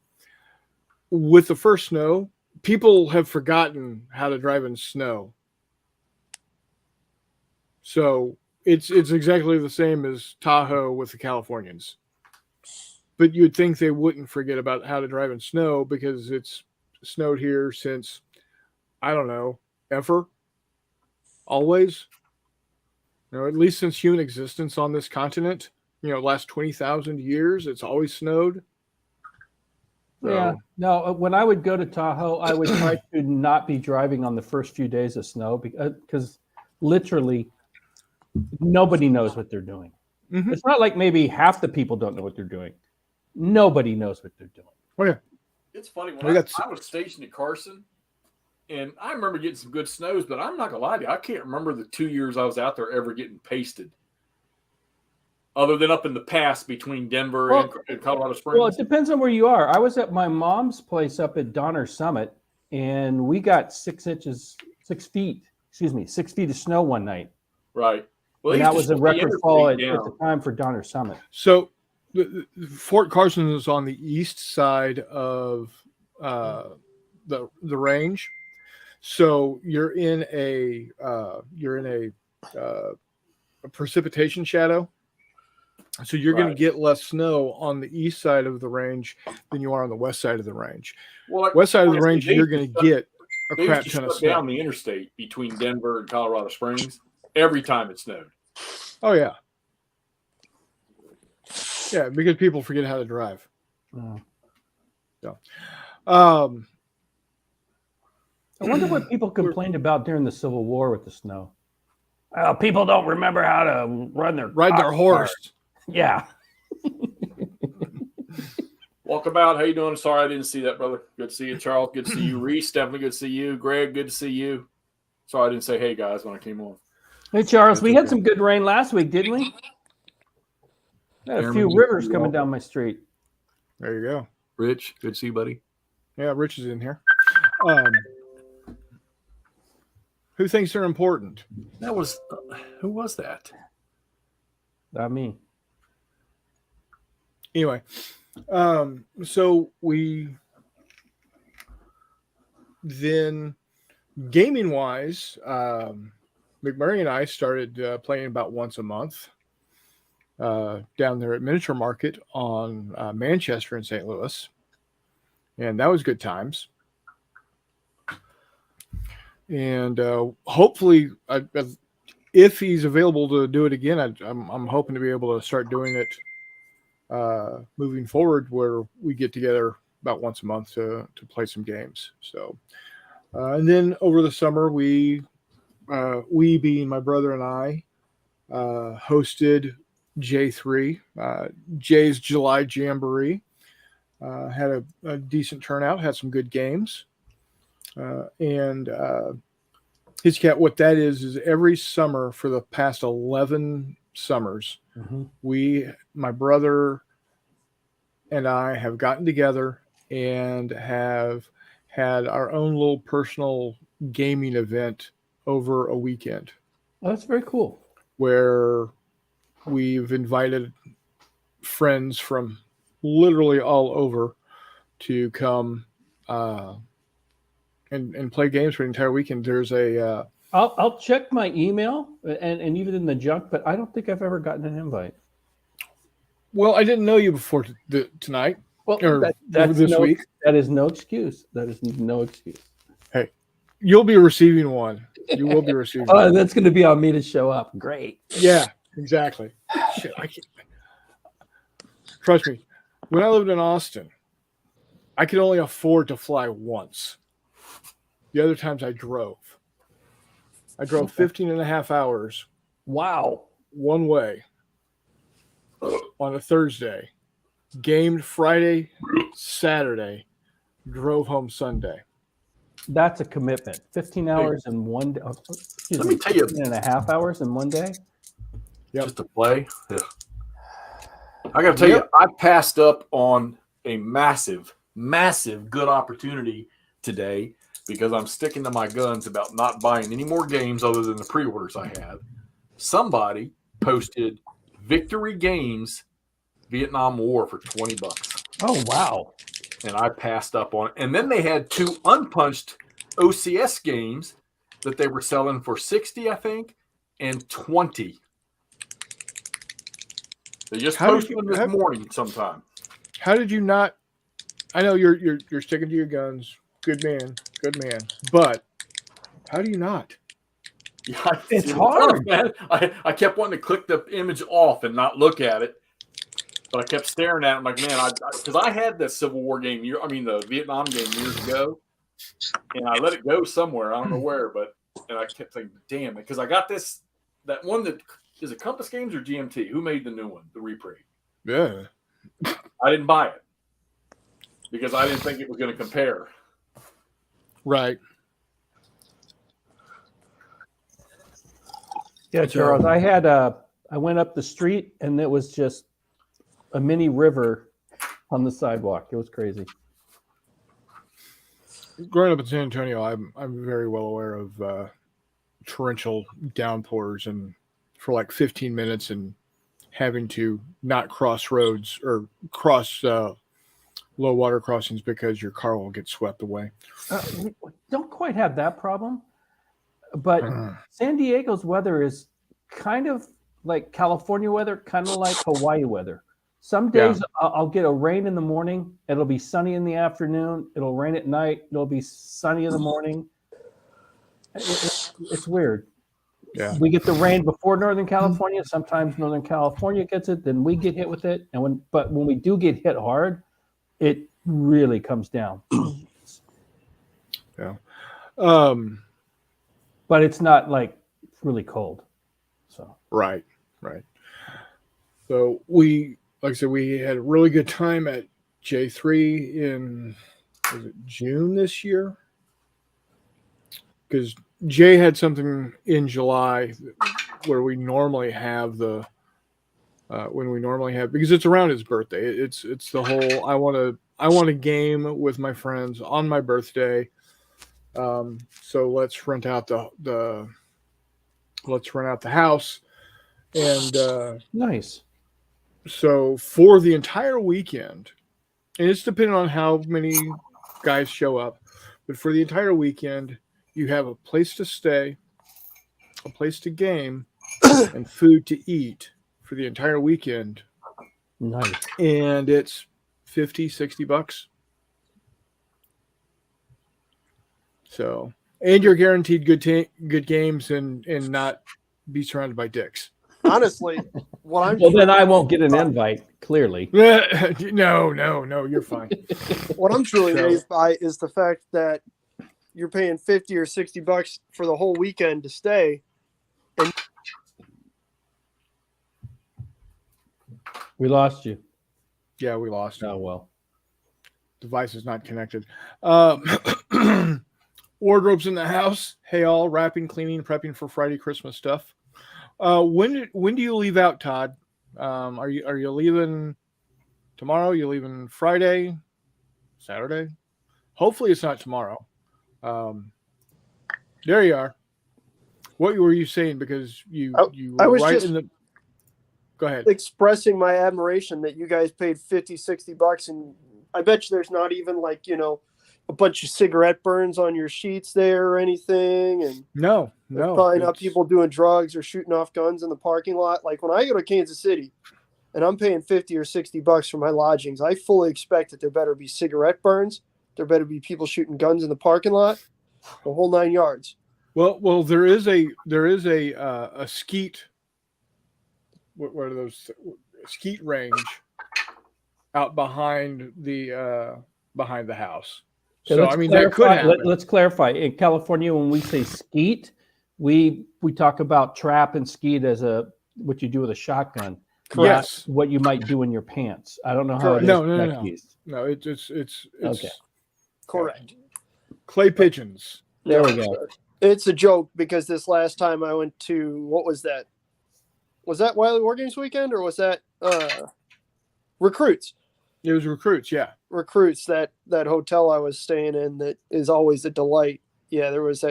with the first snow, people have forgotten how to drive in snow. So it's exactly the same as Tahoe with the Californians. But you'd think they wouldn't forget about how to drive in snow because it's snowed here since, I don't know, ever, always. At least since human existence on this continent, last 20,000 years, it's always snowed. Yeah. No, when I would go to Tahoe, I would try to not be driving on the first few days of snow because literally nobody knows what they're doing. Mhm. It's not like maybe half the people don't know what they're doing. Nobody knows what they're doing. Oh, yeah. It's funny when I was stationed at Carson, and I remember getting some good snows, but I'm not gonna lie to you, I can't remember the 2 years I was out there ever getting pasted, other than up in the pass between Denver and Colorado Springs. Well, it depends on where you are. I was at my mom's place up at Donner Summit, and we got 6 feet of snow one night. Right. Well, And they that used was to a shut the record fall at interstate the down. time for Donner Summit. So Fort Carson is on the east side of the range. So you're in a precipitation shadow. So you're going Right. to get less snow on the east side of the range than you are on the west side of the range. Well, like, West side of the honestly, range, they you're used going to to get a They crap used to ton of shut snow. down the interstate between Denver and Colorado Springs every time it snowed. Oh yeah, yeah, because people forget how to drive. Oh. So, I wonder what people complained about during the Civil War with the snow. People don't remember how to ride their horse. Yeah. Walkabout, how you doing? Sorry, I didn't see that, brother. Good to see you, Charles. Good to see you, Reese. Definitely good to see you, Greg. Good to see you. Sorry, I didn't say hey guys when I came on. Hey, Charles, we had some good rain last week, didn't we? Had a Airman, few you rivers welcome. coming down my street. There you go. Rich, good to see you, buddy. Yeah, Rich is in here. Who thinks they're important? That was who was that? Not me. Anyway, so we then, gaming wise, McMurray and I started playing about once a month down there at Miniature Market on Manchester in St. Louis, and that was good times. And hopefully, if he's available to do it again, I'm hoping to be able to start doing it moving forward, where we get together about once a month to play some games. So, and then over the summer, we being my brother and I, hosted J3, Jay's July Jamboree. Had a decent turnout, had some good games. And His Cat, what that is every summer for the past 11 summers, my brother and I have gotten together and have had our own little personal gaming event over a weekend Oh, that's very cool. where we've invited friends from literally all over to come and play games for the entire weekend. There's a I'll check my email and even in the junk, but I don't think I've ever gotten an invite. well, I didn't know you before tonight Well, or that's this week. That is no excuse. That is no excuse. You'll be receiving one. You will be receiving Oh, one. that's going to be on me to show up. Great. Yeah, exactly. Shit, I can't. Trust me, when I lived in Austin, I could only afford to fly once. The other times I drove. I drove 15 and a half hours Wow. one way on a Thursday, gamed Friday, Saturday, drove home Sunday. That's a commitment. 15 hours in one day. Let me tell you, 15 and a half hours in one day. Yep. just to play. Yeah. I got to tell you, I passed up on a massive good opportunity today because I'm sticking to my guns about not buying any more games other than the pre-orders I had. somebody posted Victory Games Vietnam War for $20. Oh wow. And I passed up on it. And then they had 2 unpunched OCS games that they were selling for 60, I think, and 20. They just How did posted you- them this how- morning sometime. How did you not? I know you're sticking to your guns. Good man. But how do you not? Yeah, It's it was hard. tough, man. I kept wanting to click the image off and not look at it. But I kept staring at it. I'm like, man, because I had that Civil War game, the Vietnam game years ago, and I let it go somewhere. I don't know where, and I kept thinking, damn it, because I got that one that is it Compass Games or GMT? Who made the new one, the Reprieve? Yeah. I didn't buy it because I didn't think it was going to compare. Right. Yeah, Charles. I went up the street and it was just a mini river on the sidewalk. It was crazy. Growing up in San Antonio, I'm very well aware of torrential downpours and for like 15 minutes and having to not cross roads or cross low water crossings because your car will get swept away. We don't quite have that problem, but San Diego's weather is kind of like California weather, kind of like Hawaii weather. Some days I'll get a rain in the morning. It'll be sunny in the afternoon. It'll rain at night. It'll be sunny in the morning. It's weird. Yeah. We get the rain before Northern California. Sometimes Northern California gets it, then we get hit with it. But when we do get hit hard, it really comes down. Yeah. But it's not like really cold. So Right. So like I said, we had a really good time at J3 in was it June this year? Because Jay had something in July where we normally have because it's around his birthday. It's the whole I want a game with my friends on my birthday. So let's rent out the house and nice. so for the entire weekend, and it's depending on how many guys show up, but for the entire weekend, you have a place to stay, a place to game, and food to eat for the entire weekend. Nice. And it's $50-$60. So, and you're guaranteed good games and not be surrounded by dicks. Honestly, what I'm Well, then I won't get an invite, clearly. No, you're fine. what I'm truly So- amazed by is the fact that you're paying $50 or $60 for the whole weekend to stay. We lost you. Yeah, we lost. Oh, well. Device is not connected. Wardrobes in the house. Hey, all wrapping, cleaning, prepping for Friday Christmas stuff. When do you leave out, Todd? Are you leaving tomorrow? You leaving Friday, Saturday? Hopefully, it's not tomorrow. There you are. What were you saying? Because you I were was right just- in the. Go ahead. Expressing my admiration that you guys paid $50-$60, and I bet you there's not even a bunch of cigarette burns on your sheets there or anything, and No. there's probably not it's- people doing drugs or shooting off guns in the parking lot. Like when I go to Kansas City and I'm paying $50 or $60 for my lodgings, I fully expect that there better be cigarette burns, there better be people shooting guns in the parking lot, the whole 9 yards. Well, there is a skeet. What are those? Skeet range out behind the house. So let's I mean that could clarify- happen. Let's clarify. In California, when we say skeet, we talk about trap and skeet as what you do with a shotgun. Yes. Not what you might do in your pants. I don't know how Correct. it is. No. back east. No, it's Okay. Correct. clay pigeons. There we go. It's a joke because this last time I went to, what was that? Was that Wiley War Games weekend or was that Recruits? It was recruits. Yeah. Recruits, that hotel I was staying in that is always a delight. Yeah, there was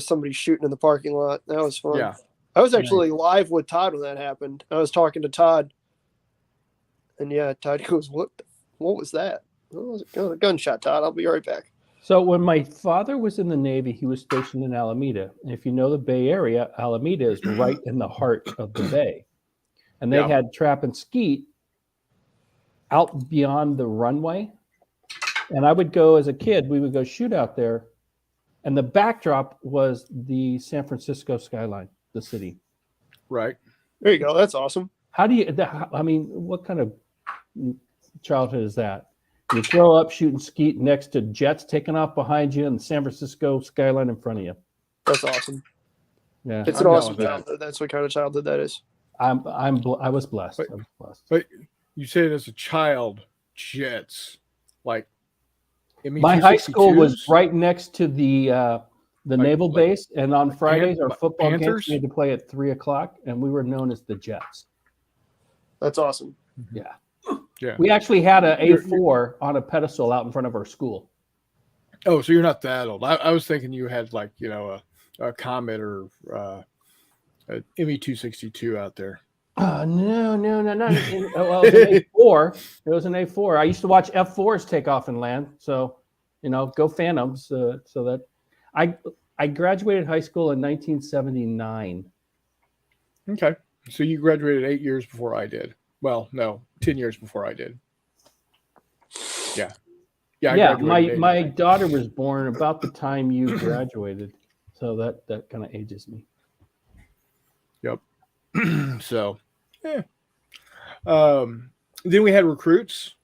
somebody shooting in the parking lot. That was fun. Yeah. I was actually live with Todd when that happened. I was talking to Todd, and yeah, Todd goes, "What was that?" "Oh, it was a gunshot, Todd. I'll be right back." So when my father was in the Navy, he was stationed in Alameda. And if you know the Bay Area, Alameda is right in the heart of the bay. And they Yeah. had trap and skeet out beyond the runway. And I would go as a kid, we would go shoot out there. And the backdrop was the San Francisco skyline, the city. Right. There you go. That's awesome. How do you, I mean, what kind of childhood is that? You grow up shooting skeet next to jets taking off behind you and the San Francisco skyline in front of you. That's awesome. Yeah, It's I'm an down awesome with that. childhood. That's what kind of childhood that is. I was blessed. I was blessed. But you said as a child, jets, like My high school was ME-262s? right next to the naval like base, and on Fridays our football Panthers? games we had to play at 3:00, and we were known as the Jets. That's awesome. Yeah, Yeah. we actually had a You're- A4 on a pedestal out in front of our school. Oh, so you're not that old. I was thinking you had like, a Comet or a ME-262 out there. No, not. Well, it was an A4. It was an A4. I used to watch F4s take off and land. So, go Phantoms. So that I graduated high school in 1979. Okay. So you graduated 8 years before I did. Well, no, 10 years before I did. Yeah. Yeah. I Yeah, graduated in my 89. daughter was born about the time you graduated, so that kind of ages me. So, yeah. Then we had recruits,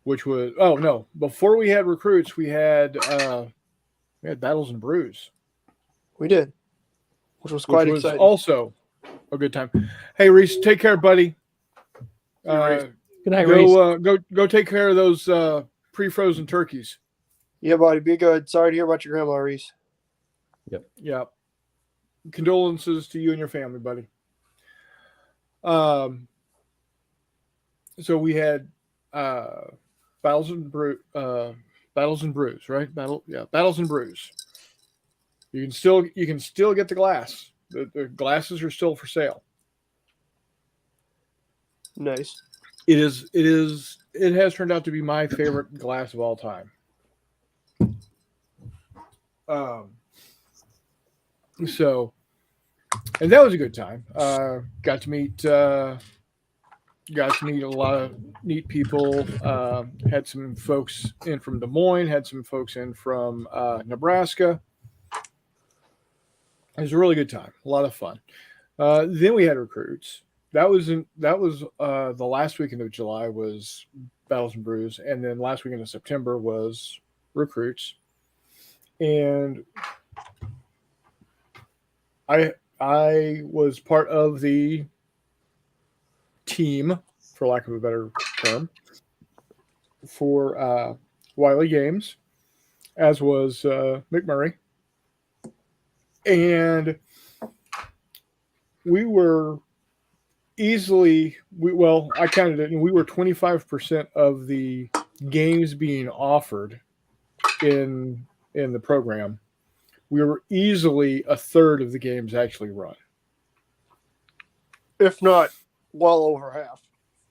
which was before we had recruits, we had Battles and Brews, We did, which was which quite was exciting. also a good time. Hey Reese, take care, buddy. Good night, Reese. Go take care of those pre-frozen turkeys. Yeah, buddy. Be good. Sorry to hear about your grandma, Reese. Yeah. Condolences to you and your family, buddy. So we had Battles and Brews, right? Battles and Brews. You can still get the glass. The glasses are still for sale. Nice. It has turned out to be my favorite glass of all time. So, and that was a good time. Got to meet a lot of neat people. Had some folks in from Des Moines. Had some folks in from Nebraska. It was a really good time. A lot of fun. Then we had recruits. That was the last weekend of July was Battles and Brews, and then last weekend of September was recruits. And I was part of the team, for lack of a better term, for Wiley Games, as was McMurray. And we were I counted it, and we were 25% of the games being offered in the program. We were easily a third of the games actually run. If not, well over half,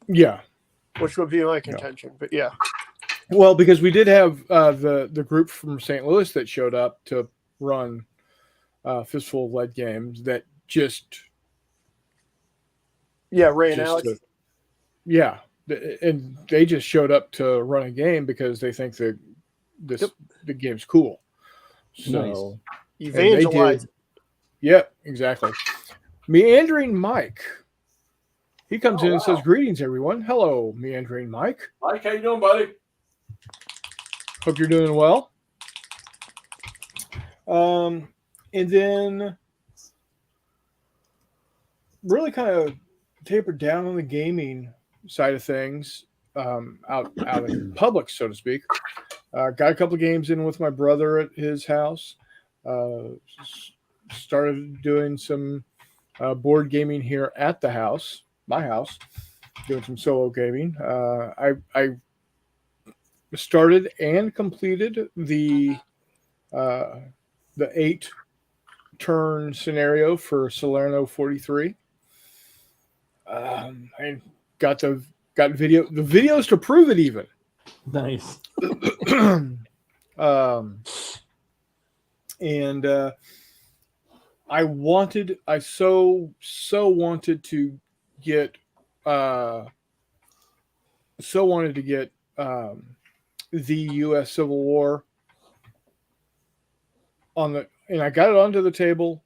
Yeah. which would be my contention. But yeah, Well, because we did have the group from St. Louis that showed up to run Fistful of Lead games that Ray and Alex. And they just showed up to run a game because they think the game's cool. So Evangelize. yeah, exactly. Meandering Mike. He comes in and says, "Greetings, everyone. Hello, Meandering Mike. Mike, how you doing, buddy? Hope you're doing well." And then really kind of tapered down on the gaming side of things, out in public, so to speak. Got a couple of games in with my brother at his house. Started doing some board gaming here at my house, doing some solo gaming. I started and completed the 8 turn scenario for Salerno 43. I got video, the videos to prove it even. Nice. And I so wanted to get the U.S. Civil War and I got it onto the table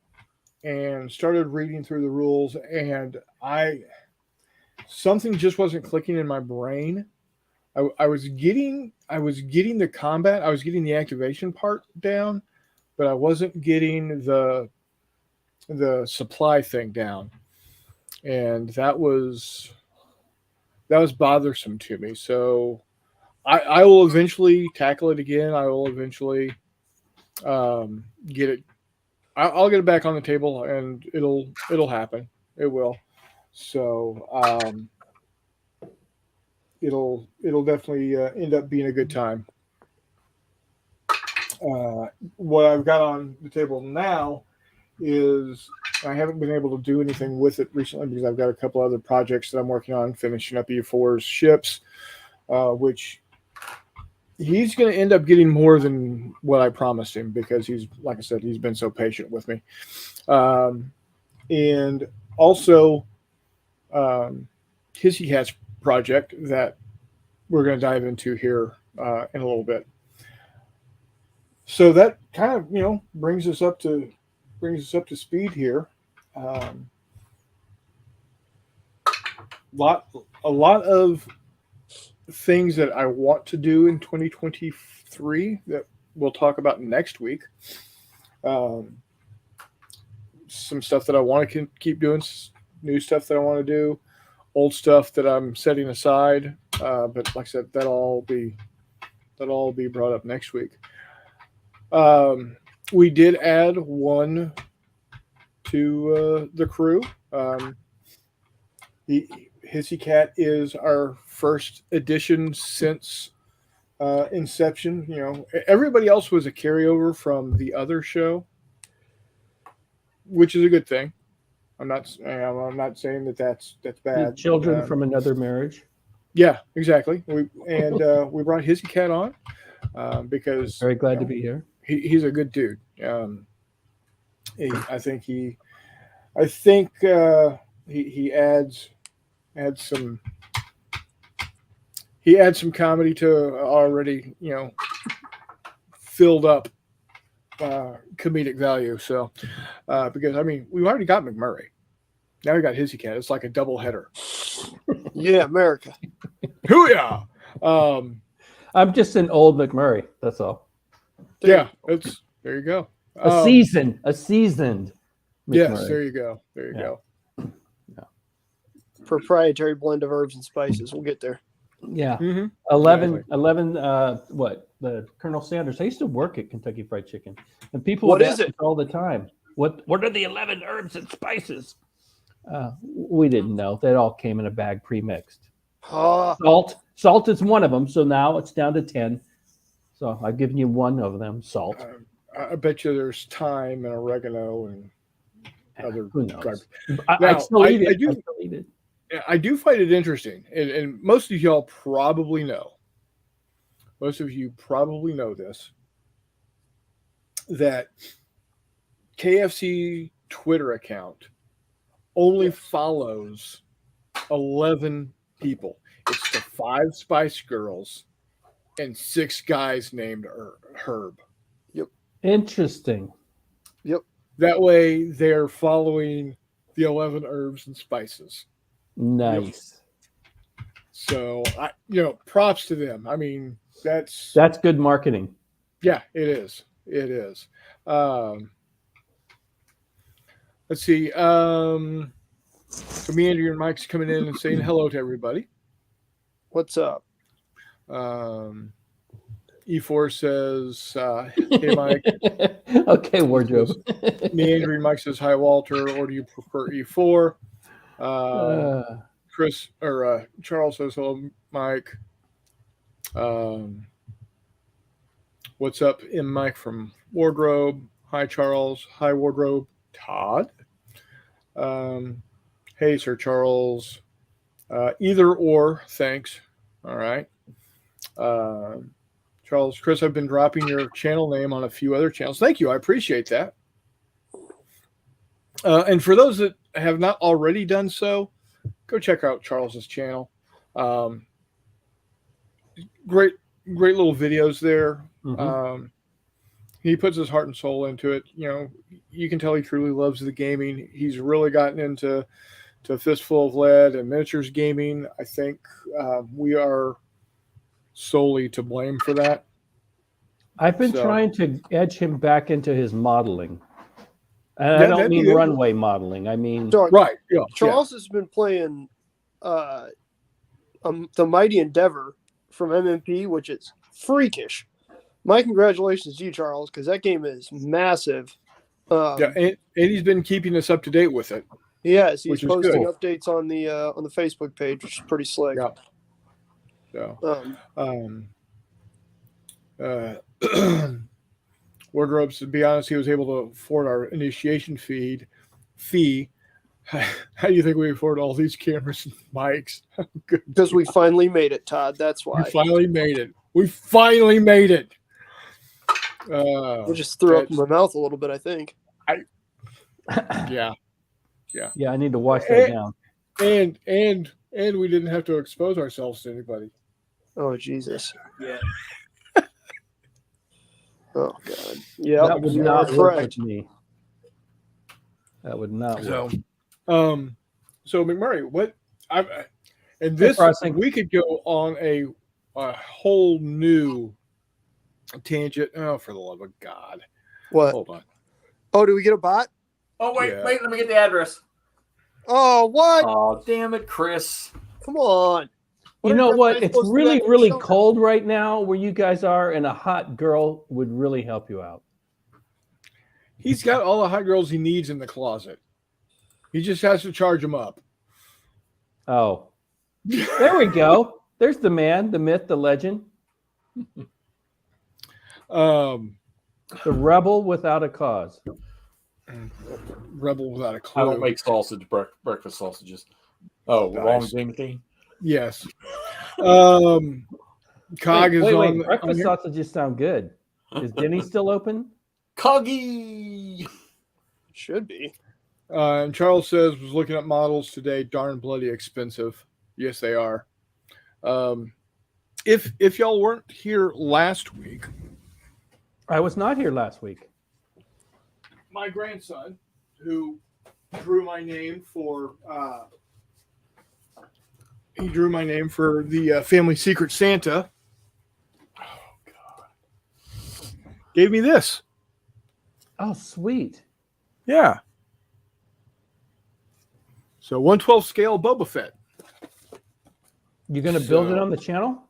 and started reading through the rules, and something just wasn't clicking in my brain. I was getting the combat, I was getting the activation part down, but I wasn't getting the supply thing down, and that was bothersome to me. So I will eventually tackle it again. I will eventually get it. I'll get it back on the table, and it'll happen. It will. So it'll definitely end up being a good time. What I've got on the table now is I haven't been able to do anything with it recently because I've got a couple other projects that I'm working on, finishing up E4's ships, which he's going to end up getting more than what I promised him because he's, like I said, he's been so patient with me. And also Hissy Hatch project that we're going to dive into here in a little bit. So that kind of, brings us up to speed here. A lot of things that I want to do in 2023 that we'll talk about next week. Some stuff that I want to keep doing, new stuff that I want to do, old stuff that I'm setting aside. But like I said, that'll all be brought up next week. We did add one to the crew. Hissy Cat is our first edition since inception. Everybody else was a carryover from the other show, which is a good thing. I'm not saying that's bad. Children from another marriage. Yeah, exactly. We brought Hissy Cat on because Very glad to be here. He's a good dude. I think he adds some comedy to already filled up comedic value. So because we've already got McMurray, now we got Hissy Cat. It's like a double header. Yeah, America. Hoo-yah! I'm just an old McMurray. That's all. There you go. A seasoned Yes, McMurray. there you go. Go. Proprietary blend of herbs and spices. We'll get there. Yeah. Mm-hmm. 11, the Colonel Sanders. I used to work at Kentucky Fried Chicken, and people What would is ask it? us all the time, what are the 11 herbs and spices? We didn't know. That all came in a bag pre-mixed. Salt is one of them, so now it's down to 10. So I've given you one of them, salt. I bet you there's thyme and oregano and other Who knows? garbage. I Now, still eat it. I do- I still eat it. I do find it interesting, and most of y'all probably know. Most of you probably know this, that KFC Twitter account only follows 11 people. It's the 5 Spice Girls and 6 guys named Herb. Interesting. That way they're following the 11 herbs and spices. Nice. So, props to them. That's good marketing. yeah, it is. It is. Let's see. So me, Andrew, and Mike's coming in and saying hello to everybody. What's up? E4 says, hey, Mike. Okay, wardrobe. Me, Andrew, and Mike says, hi, Walter. Or do you prefer E4? Chris or Charles says, hello, Mike. What's up, M. Mike from Wardrobe? Hi, Charles. Hi, Wardrobe. Todd. Hey, Sir Charles. Either or, thanks. All right. Charles, Chris, I've been dropping your channel name on a few other channels. Thank you. I appreciate that. And for those that have not already done so, go check out Charles's channel. Great little videos there. Mhm. He puts his heart and soul into it. You know, you can tell he truly loves the gaming. He's really gotten into a Fistful of Lead and miniatures gaming. I think we are solely to blame for that. I've been So- trying to edge him back into his modeling. And I Yeah, don't that'd be mean good. runway modeling. I mean, Dog, Right. Yeah. Charles has been playing the Mighty Endeavor from MMP, which is freakish. My congratulations to you, Charles, because that game is massive. Yeah. And he's been keeping us up to date with it. Yes, he's Which is posting good. updates on the Facebook page, which is pretty slick. Yeah. So, Wardrobes, to be honest, he was able to afford our initiation fee. How do you think we afford all these cameras and mics? Because we finally made it, Todd. That's We why. finally made it. We finally made it. We just threw up in my mouth a little bit, I think. Yeah. yeah, I need to wash that down. And we didn't have to expose ourselves to anybody. Oh, Jesus. Yeah. Oh, God. Yeah, That would you not are work correct. with me. That would not So, work. so McMurray, what and this Frosting. we could go on a whole new tangent. Oh, for the love of God. What? Hold on. Oh, do we get a bot? Oh wait, Yeah. let me get the address. Oh, what? Oh damn it, Chris. Come on. You know am what? I It's supposed to do really, that really show? cold right now where you guys are, and a hot girl would really help you out. He's got all the hot girls he needs in the closet. He just has to charge them up. Oh, there we go. There's the man, the myth, the legend, Um, the rebel without a cause. Rebel without a clue. I don't make sausage breakfast sausages. Oh, Nice. wrong Timothy. Yes. Cog is wait, on. breakfast on here. sausages sound good. Is Denny still open? Coggy. Should be. And Charles says was looking at models today. Darn bloody expensive. Yes, they are. If y'all weren't here last week, I was not here last week. my grandson, who drew my name for the family secret Santa. Oh God! Gave me this. Oh, sweet. Yeah. So 1/12 scale Boba Fett. You going to build it So- on the channel?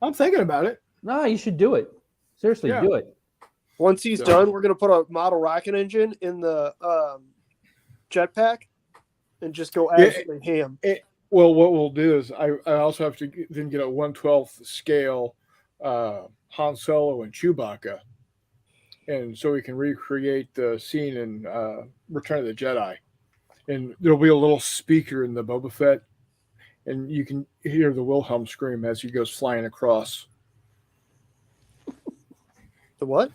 I'm thinking about it. No, you should do it. Seriously, Yeah. do it. Once he's So- done, we're going to put a model rocket engine in the jetpack and just go Yeah. absolutely ham. Well, what we'll do is I also have to then get a 1/12 scale Han Solo and Chewbacca, and so we can recreate the scene in Return of the Jedi. And there'll be a little speaker in the Boba Fett, and you can hear the Wilhelm scream as he goes flying across. The what?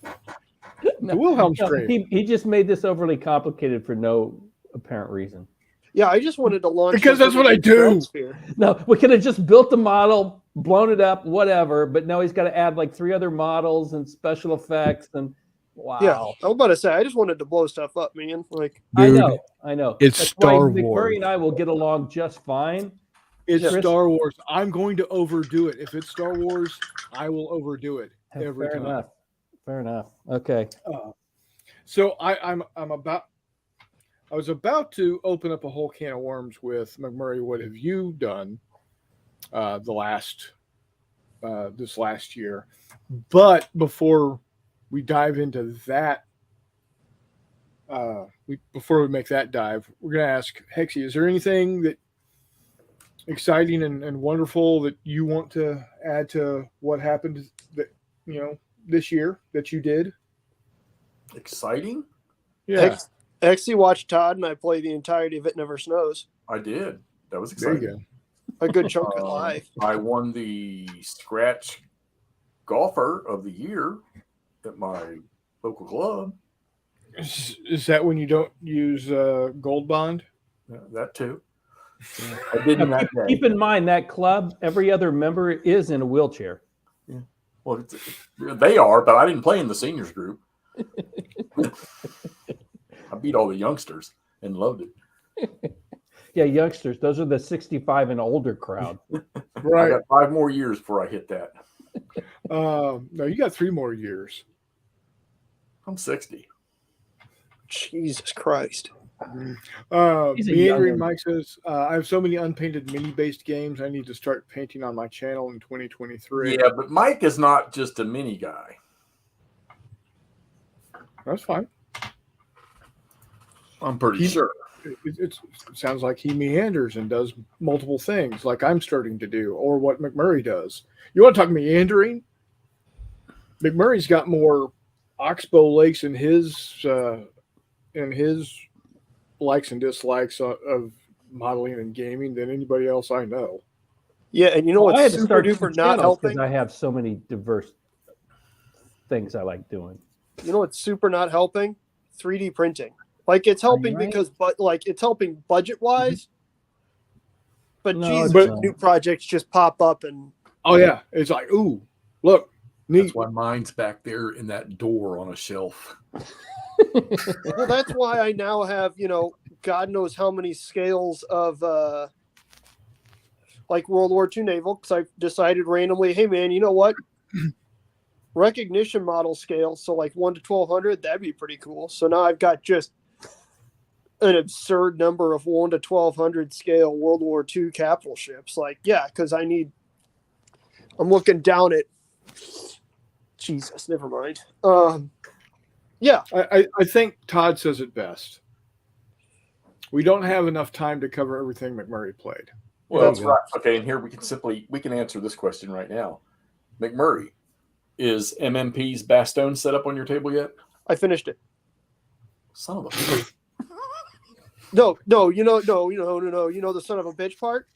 The Wilhelm No, scream. he just made this overly complicated for no apparent reason. Yeah, I just wanted to launch Because that's something what I into the do. stratosphere. No, we could have just built the model, blown it up, whatever. But no, he's got to add like 3 other models and special effects. And wow. Yeah, I was about to say, I just wanted to blow stuff up, man. Like, I Dude, know. it's That's Star why Wars. McMurray and I will get along just fine. It's Chris? Star Wars. I'm going to overdo it. If it's Star Wars, I will overdo it every Fair time. enough. Fair enough. Okay. So I was about to open up a whole can of worms with McMurray. What have you done this last year? But before we dive into that, before we make that dive, we're going to ask Hexy, is there anything that exciting and wonderful that you want to add to what happened that this year that you did? Exciting? Yeah, I actually watched Todd and I play the entirety of It Never Snows. I did. That was there exciting. you A good chunk of live. I won the Scratch Golfer of the Year at my local club. go. Is that when you don't use Gold Bond? That too. I didn't that day. Keep in mind that club, every other member is in a wheelchair. Well, they are, but I didn't play in the seniors group. I beat all the youngsters and loved it. Yeah, youngsters. Those are the 65 and older crowd. I Right. got 5 more years before I hit that. No, you got 3 more years. I'm 60. Jesus Christ. He's a Meandering youngin'. Mike says, I have so many unpainted mini-based games. I need to start painting on my channel in 2023. Yeah, but Mike is not just a mini guy. That's fine. I'm pretty He- sure. It sounds like he meanders and does multiple things like I'm starting to do or what McMurray does. You want to talk meandering? McMurray's got more oxbow lakes in his likes and dislikes of modeling and gaming than anybody else I know. Yeah, and you know I had what's to super start two duper not channels helping? because I have so many diverse things I like doing. You know what's super not helping? 3D printing. Like it's helping Right. because, but like it's helping budget wise. But No, Jesus, it's not. new projects just pop up and Oh yeah, it's like ooh, look, neat. That's why mine's back there in that door on a shelf. well, that's why I now have, God knows how many scales of like World War II naval, because I've decided randomly, hey man, you know what? Recognition model scale, so like 1 to 1200, that'd be pretty cool. So now I've got just an absurd number of 1 to 1200 scale World War II capital ships. Like, yeah, because I'm looking down at Jesus, never mind. Yeah. I think Todd says it best. We don't have enough time to cover everything McMurray played. Well, that's right. Okay, and here we can answer this question right now. McMurray, is MMP's Bastogne set up on your table yet? I finished it. Son of a bitch. No, you know the son of a bitch part?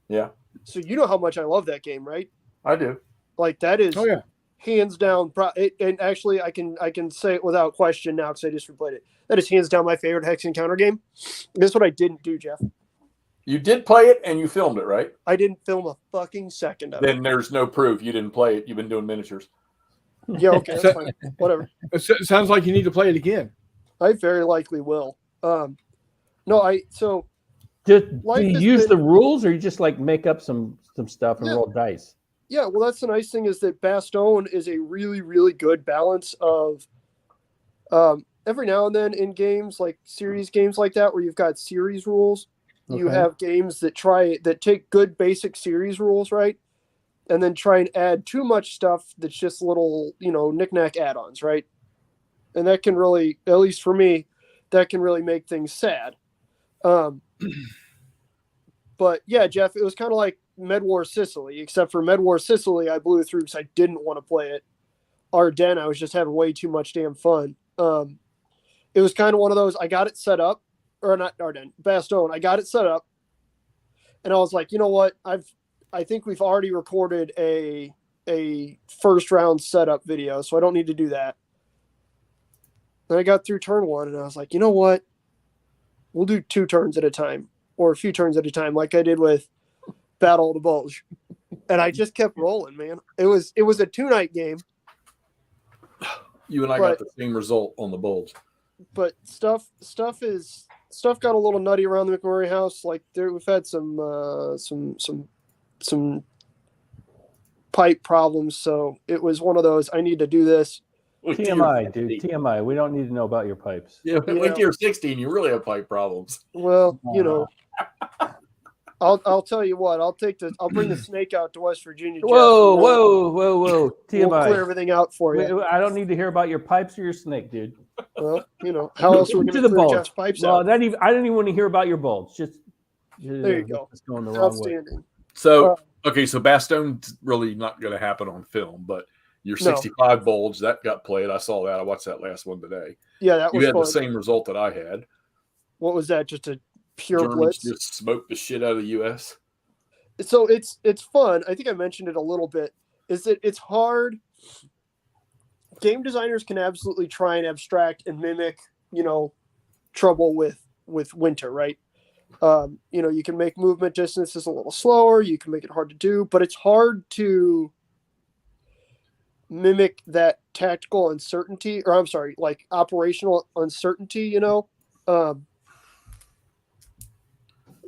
Yeah, So you know how much I love that game, right? I do. Like that is Oh yeah, hands down and actually I can say it without question now because I just replayed it. That is hands down my favorite Hex Encounter game. Guess what I didn't do, Jeff? You did play it and you filmed it, right? I didn't film a fucking second of it. Then there's no proof you didn't play it. You've been doing miniatures. Yeah, okay, that's fine. Whatever. it sounds like you need to play it again. I very likely will. No, so Do Life you has use been- the rules, or you just like make up some stuff and Yeah. roll dice? yeah, well, that's the nice thing is that Bastogne is a really, really good balance of every now and then in games like series games like that where you've got series rules. You Okay. have games that take good basic series rules, right? And then try and add too much stuff that's just little, knick-knack add-ons, right? And that can really, at least for me, that can really make things sad. But yeah, Jeff, it was kind of like MedWar Sicily, except for MedWar Sicily, I blew through because I didn't want to play it. Ardennes, I was just having way too much damn fun. It was kind of one of those, I got it set up, or not Ardennes, Bastogne, I got it set up, and I was like, you know what, I think we've already recorded a first round setup video, so I don't need to do that. Then I got through turn 1, and I was like, you know what, we'll do 2 turns at a time, or a few turns at a time, like I did with Battle of the Bulge. And I just kept rolling, man. It was a 2-night game, You and I got the same result on the Bulls. but stuff got a little nutty around the McMurray house. Like we've had some pipe problems, so it was one of those. I need to do this. TMI, dude. TMI. We don't need to know about your pipes. Yeah, when you're 16, you really have pipe problems. Well, I'll tell you what. I'll bring the snake out to West Virginia. Jeff, Whoa, and whoa, whoa, whoa. We'll clear TMI. everything out for you. I don't need to hear about your pipes or your snake, dude. Well, how else are we To going the to clear bulge. Jeff's pipes Well, out? I didn't even want to hear about your bulge. Just There you go. It's going the wrong way. Outstanding. So, okay, so Baston's really not going to happen on film, but Your No. 65 bulge that got played. I saw that. I watched that last one today. Yeah, that You was had fun. the same result that I had. What was that? Just a pure Germans blitz. just smoked the shit out of the U.S. So it's fun. I think I mentioned it a little bit. Is that it's hard. Game designers can absolutely try and abstract and mimic, trouble with winter, right? You can make movement distances a little slower. You can make it hard to do, but it's hard to mimic that tactical uncertainty, or I'm sorry, like operational uncertainty,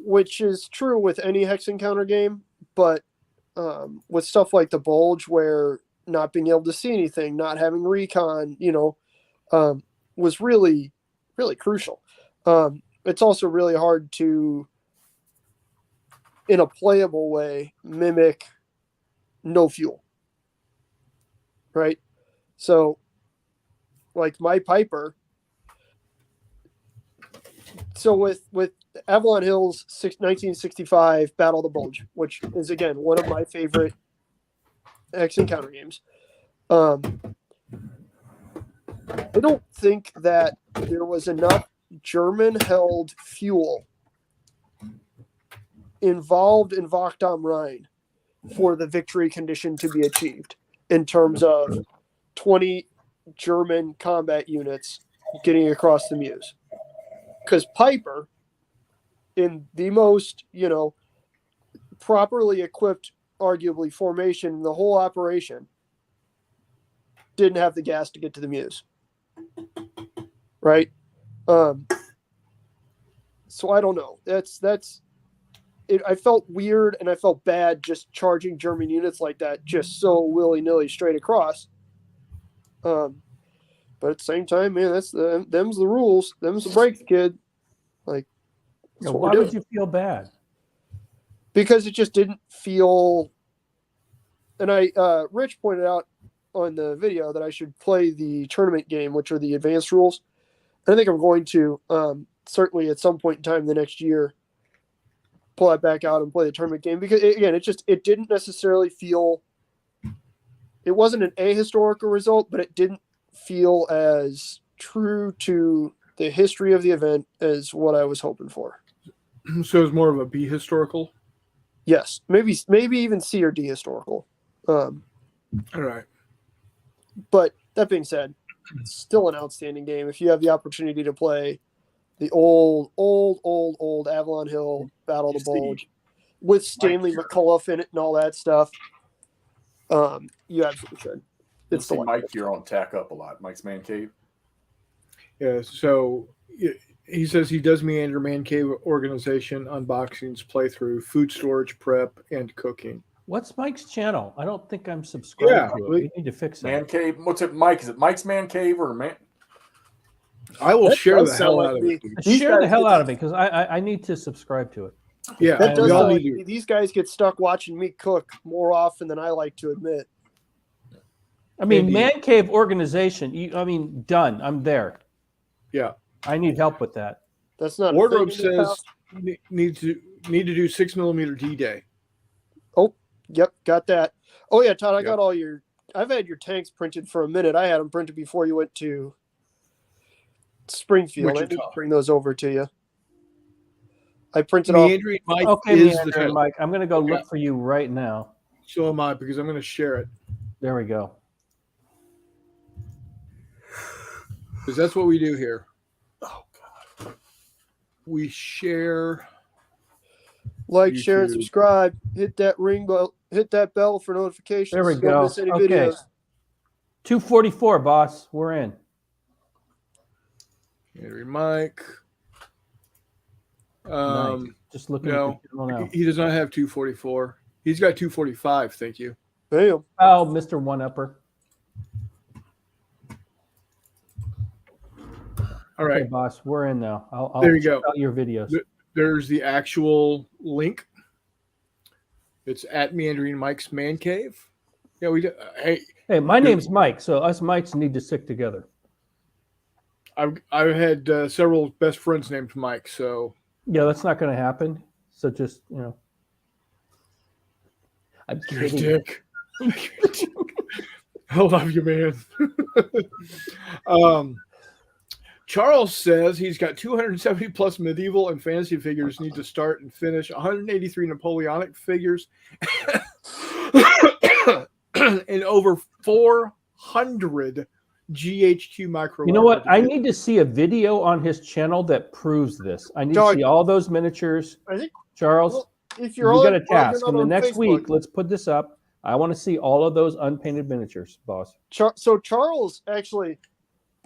which is true with any hex encounter game, but with stuff like the bulge, where not being able to see anything, not having recon, was really, really crucial. It's also really hard to, in a playable way, mimic no fuel. Right? So, like my Piper. So with Avalon Hill's 1965 Battle of the Bulge, which is again one of my favorite X Encounter games. I don't think that there was enough German-held fuel involved in Wacht am Rhein for the victory condition to be achieved in terms of 20 German combat units getting across the Meuse. Because Piper, in the most, properly equipped, arguably, formation in the whole operation, didn't have the gas to get to the Meuse. Right? So I don't know. That's it. I felt weird and I felt bad just charging German units like that, just so willy-nilly straight across. But at the same time, man, them's the rules. Them's the breaks, kid. Like, why would you feel bad? Because it just didn't feel. And Rich pointed out on the video that I should play the tournament game, which are the advanced rules. And I think I'm going to certainly at some point in time the next year pull that back out and play the tournament game, because again, it didn't necessarily feel. It wasn't an ahistorical result, but it didn't feel as true to the history of the event as what I was hoping for. So it's more of a B historical. Yes, maybe even C or D historical. All right. But that being said, it's still an outstanding game. If you have the opportunity to play the old Avalon Hill Battle of the Bulge with Stanley McCullough in it and all that stuff, you absolutely should. It's see Mike here on Tack Up a lot. Mike's Man Cave. Yeah, so he says he does Meander Man Cave organization, unboxings, playthrough, food storage, prep, and cooking. What's Mike's channel? I don't think I'm subscribed to it. We need to fix that. Man Cave. What's it, Mike? Is it Mike's Man Cave or Man? I will That share does the sound hell like out of me. it. Share the hell out of it, because I need to subscribe to it. Yeah, That does we all sound need like to. these guys get stuck watching me cook more often than I like to admit. I mean, Indeed. Man Cave organization. Done. I'm there. Yeah. I need help with that. That's not Wardrobe a thing in this says house. need to do 6mm D-Day. Yep, got that. Oh yeah, Todd, I Yep. got all your. I've had your tanks printed for a minute. I had them printed before you went to Springfield. I need to Wichita. bring those over to you. I printed off. Meandering Mike Okay, is Meander the and show. Mike. I'm going to go Yeah. look for you right now. So am I, because I'm going to share it. There we go. Because that's what we do here. Oh God. We share. Like, share, and YouTube. subscribe. Hit that ring bell. Hit that bell for notifications. There we Don't go. miss any Okay. videos. 244, boss. We're in. Meandering Mike. Nice. Just looking no. at the channel now. He does not have 244. He's got 245. Thank you. Bam. Oh, Mr. One Upper. All right. Okay, boss. We're in now. I'll There you check go. out your videos. There's the actual link. It's at Meandering Mike's Man Cave. Yeah, we do. Hey, my name's Mike, so us Mikes need to stick together. I've had several best friends named Mike, so Yeah, that's not going to happen. So just, I'm you're a kidding. dick. I love you, man. Charles says he's got 270 plus medieval and fantasy figures, need to start and finish 183 Napoleonic figures, and over 400 GHQ micro. You know what? I need to see a video on his channel that proves this. I need to see all those miniatures. I think, Charles, well, if you you're got on, a task. you're In not the on next Facebook. week, let's put this up. I want to see all of those unpainted miniatures, boss. So Charles actually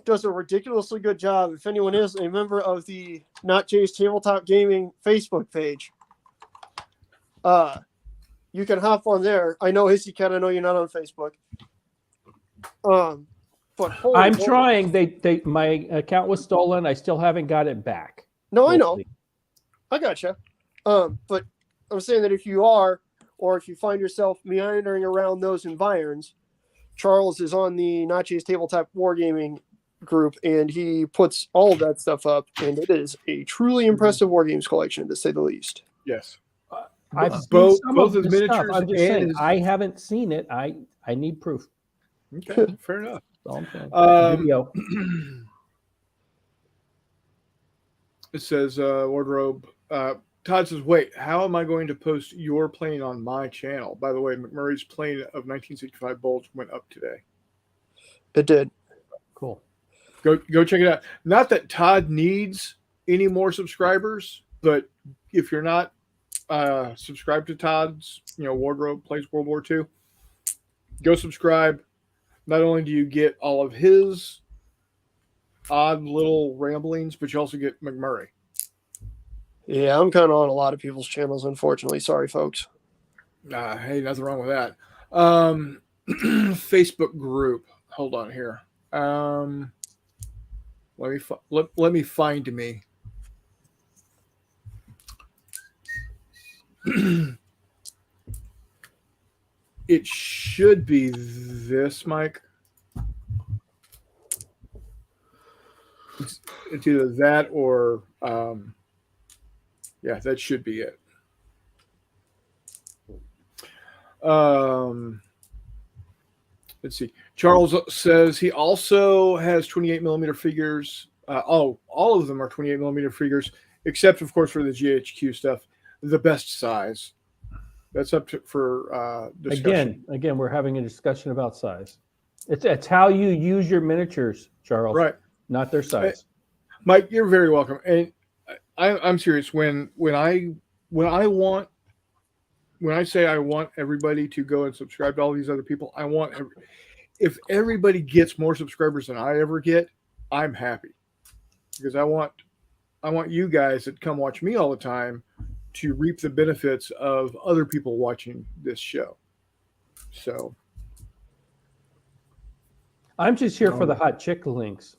does a ridiculously good job. If anyone is a member of the Not Jay's Tabletop Gaming Facebook page, you can hop on there. I know Hissy Cat, I know you're not on Facebook. But holy I'm moly. trying. They my account was stolen. I still haven't got it back. No, I know. Hopefully. I gotcha. But I'm saying that if you are, or if you find yourself meandering around those environs, Charles is on the Not Jay's Tabletop Wargaming group, and he puts all of that stuff up, and it is a truly impressive war games collection, to say the least. Yes. I've seen Both- some both of his this stuff. miniatures I'm just and saying, his- I haven't seen it. I need proof. Okay, fair enough. That's all I'm saying. Um, Video. It says wardrobe. Todd says, "Wait, how am I going to post your plane on my channel?" By the way, McMurray's plane of 1965 Bulge went up today. It did. Cool. Go check it out. Not that Todd needs any more subscribers, but if you're not subscribed to Todd's, Wardrobe Plays World War II, go subscribe. Not only do you get all of his odd little ramblings, but you also get McMurray. Yeah, I'm kind of on a lot of people's channels, unfortunately. Sorry, folks. Hey, nothing wrong with that. Facebook group. Hold on here. Let me find me. It should be this, Mike. It's either that or yeah, that should be it. Let's see. Charles says he also has 28 millimeter figures. All of them are 28 millimeter figures, except of course for the GHQ stuff, the best size. That's up for discussion. Again, we're having a discussion about size. It's how you use your miniatures, Charles. Right. Not their size. Mike, you're very welcome. And I'm serious. When I say I want everybody to go and subscribe to all these other people, if everybody gets more subscribers than I ever get, I'm happy, because I want you guys that come watch me all the time to reap the benefits of other people watching this show. So I'm just here for the hot chick links.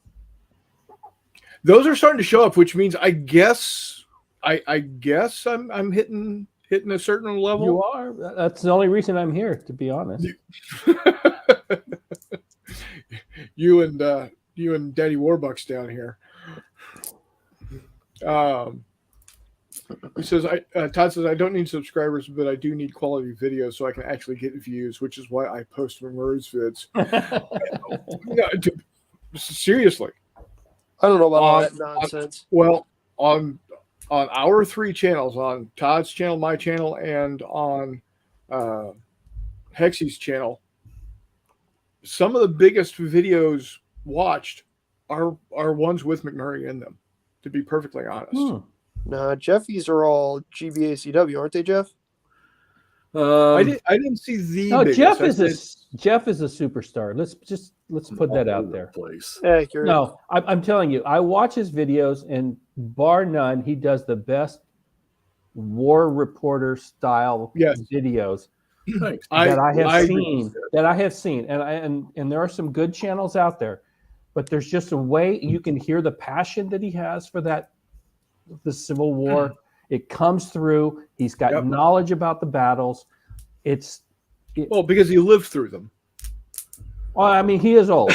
those are starting to show up, which means I guess I'm hitting a certain level. You are. That's the only reason I'm here, to be honest. you and Daddy Warbucks down here. He says, Todd says, I don't need subscribers, but I do need quality videos so I can actually get views, which is why I post McMurray's vids. No, seriously. I don't know about all that nonsense. Well, on our three channels, on Todd's channel, my channel, and on Hexy's channel, some of the biggest videos watched are ones with McMurray in them, to be perfectly honest. Nah, Jeffy's are all GBACW, aren't they, Jeff? I didn't see the No, biggest. Jeff is a superstar. Let's put that out there. Place. Accurate. No, I'm telling you, I watch his videos, and bar none, he does the best war reporter style Yes. videos Thanks. that I have agree. seen. And there are some good channels out there, but there's just a way you can hear the passion that he has for the Civil War. It comes through. He's got Yep. knowledge about the battles. Well, because he lived through them. Well, I mean, he is old.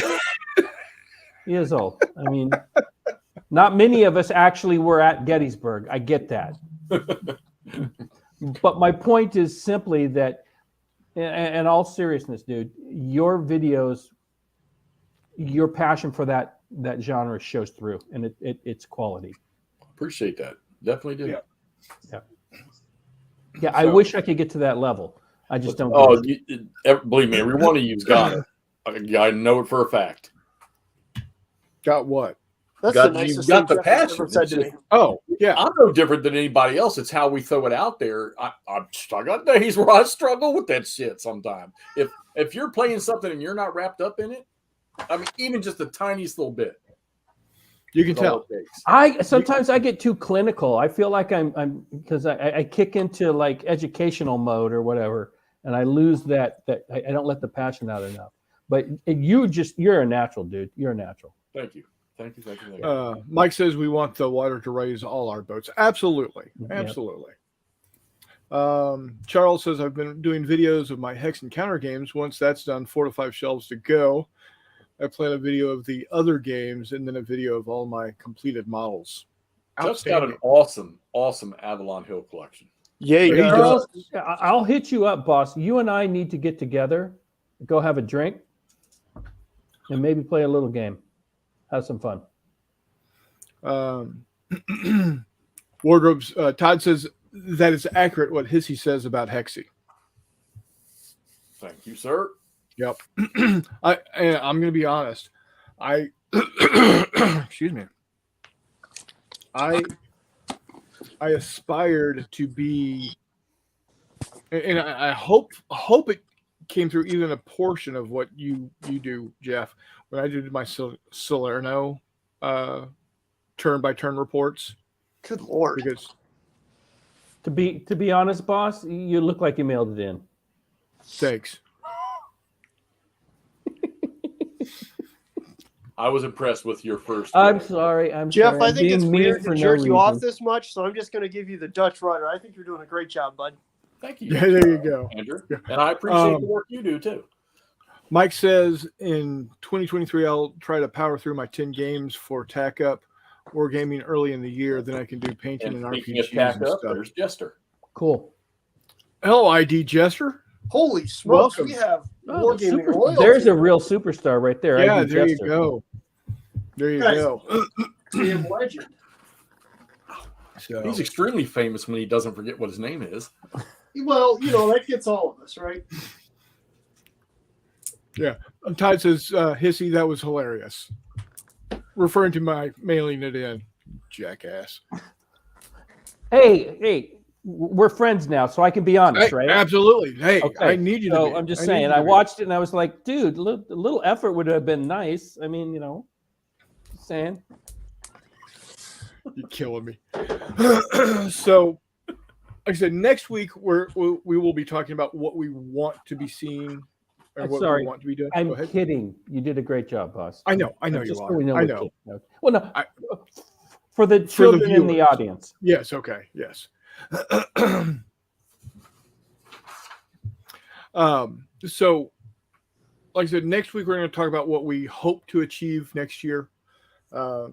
He is old. I mean, not many of us actually were at Gettysburg. I get that. But my point is simply that In all seriousness, dude, your videos, your passion for that genre shows through, and it's quality. Appreciate that. Definitely do. Yeah, I wish I could get to that level. I just don't. Oh, believe me, every one of you's got it. I know it for a fact. Got what? That's Got- the you've nicest got thing the Jeff has passion. ever said It's to me. Oh, yeah. I'm no different than anybody else. It's how we throw it out there. I got days where I struggle with that shit sometimes. If you're playing something and you're not wrapped up in it, I mean, even just the tiniest little bit. You can that's all tell. it takes. I sometimes I get too clinical. I feel like I'm because I kick into like educational mode or whatever, and I lose that I don't let the passion out enough. But you're a natural, dude. You're a natural. Thank you. Thank you. Mike says we want the water to raise all our boats. Absolutely. Yep. Absolutely. Charles says I've been doing videos of my hex and counter games. Once that's done, 4 to 5 shelves to go. I plan a video of the other games and then a video of all my completed models. Chuck's got an awesome Avalon Hill collection. Yeah, he He does. Charles, I'll hit you up, boss. You and I need to get together, go have a drink, and maybe play a little game. Have some fun. Wardrobes. Todd says that is accurate what Hissy says about Hexy. Thank you, sir. Yep. I'm going to be honest. Excuse me. I aspired to be, and I hope it came through even a portion of what you do, Jeff. When I did my Salerno turn by turn reports, Good Lord. because To be honest, boss, you look like you mailed it in. thanks. I was impressed with your first. I'm sorry. I'm Jeff, sorry. I I'm think being it's mean weird for to no jerk you off reason. this much, so I'm just going to give you the Dutch rudder. I think you're doing a great job, bud. Thank you. Yeah, there you go. Andrew. And I appreciate the work you do too. Mike says in 2023, I'll try to power through my 10 games for Tack Up or gaming early in the year. Then I can do painting and, And speaking of RPGs tack and up, stuff. there's Jester. Cool. Hello, ID Jester. Holy smokes, Welcome. we have Oh, wargaming super- royalty. There's a real superstar right there. Yeah, ID there Jester. you go. There you Guys. go. Damn legend. So, He's extremely famous when he doesn't forget what his name is. Well, that gets all of us, right? Todd says, Hissy, that was hilarious. Referring to my mailing it in, jackass. Hey, we're friends now, so I can be honest, Hey, right? absolutely. Hey, Okay, I need you to so be. I'm just I need saying, you to I be. watched it and I was like, dude, a little effort would have been nice. I mean, just saying. You're killing me. So, like I said, next week we will be talking about what we want to be seeing or what Sorry, we want to be doing. I'm Go ahead. kidding. You did a great job, boss. I know you Just so are. we I we're know. kidding. No. Well, no, I- for the children in the viewers. audience. Yes. Okay. Yes. So, like I said, next week we're going to talk about what we hope to achieve next year. No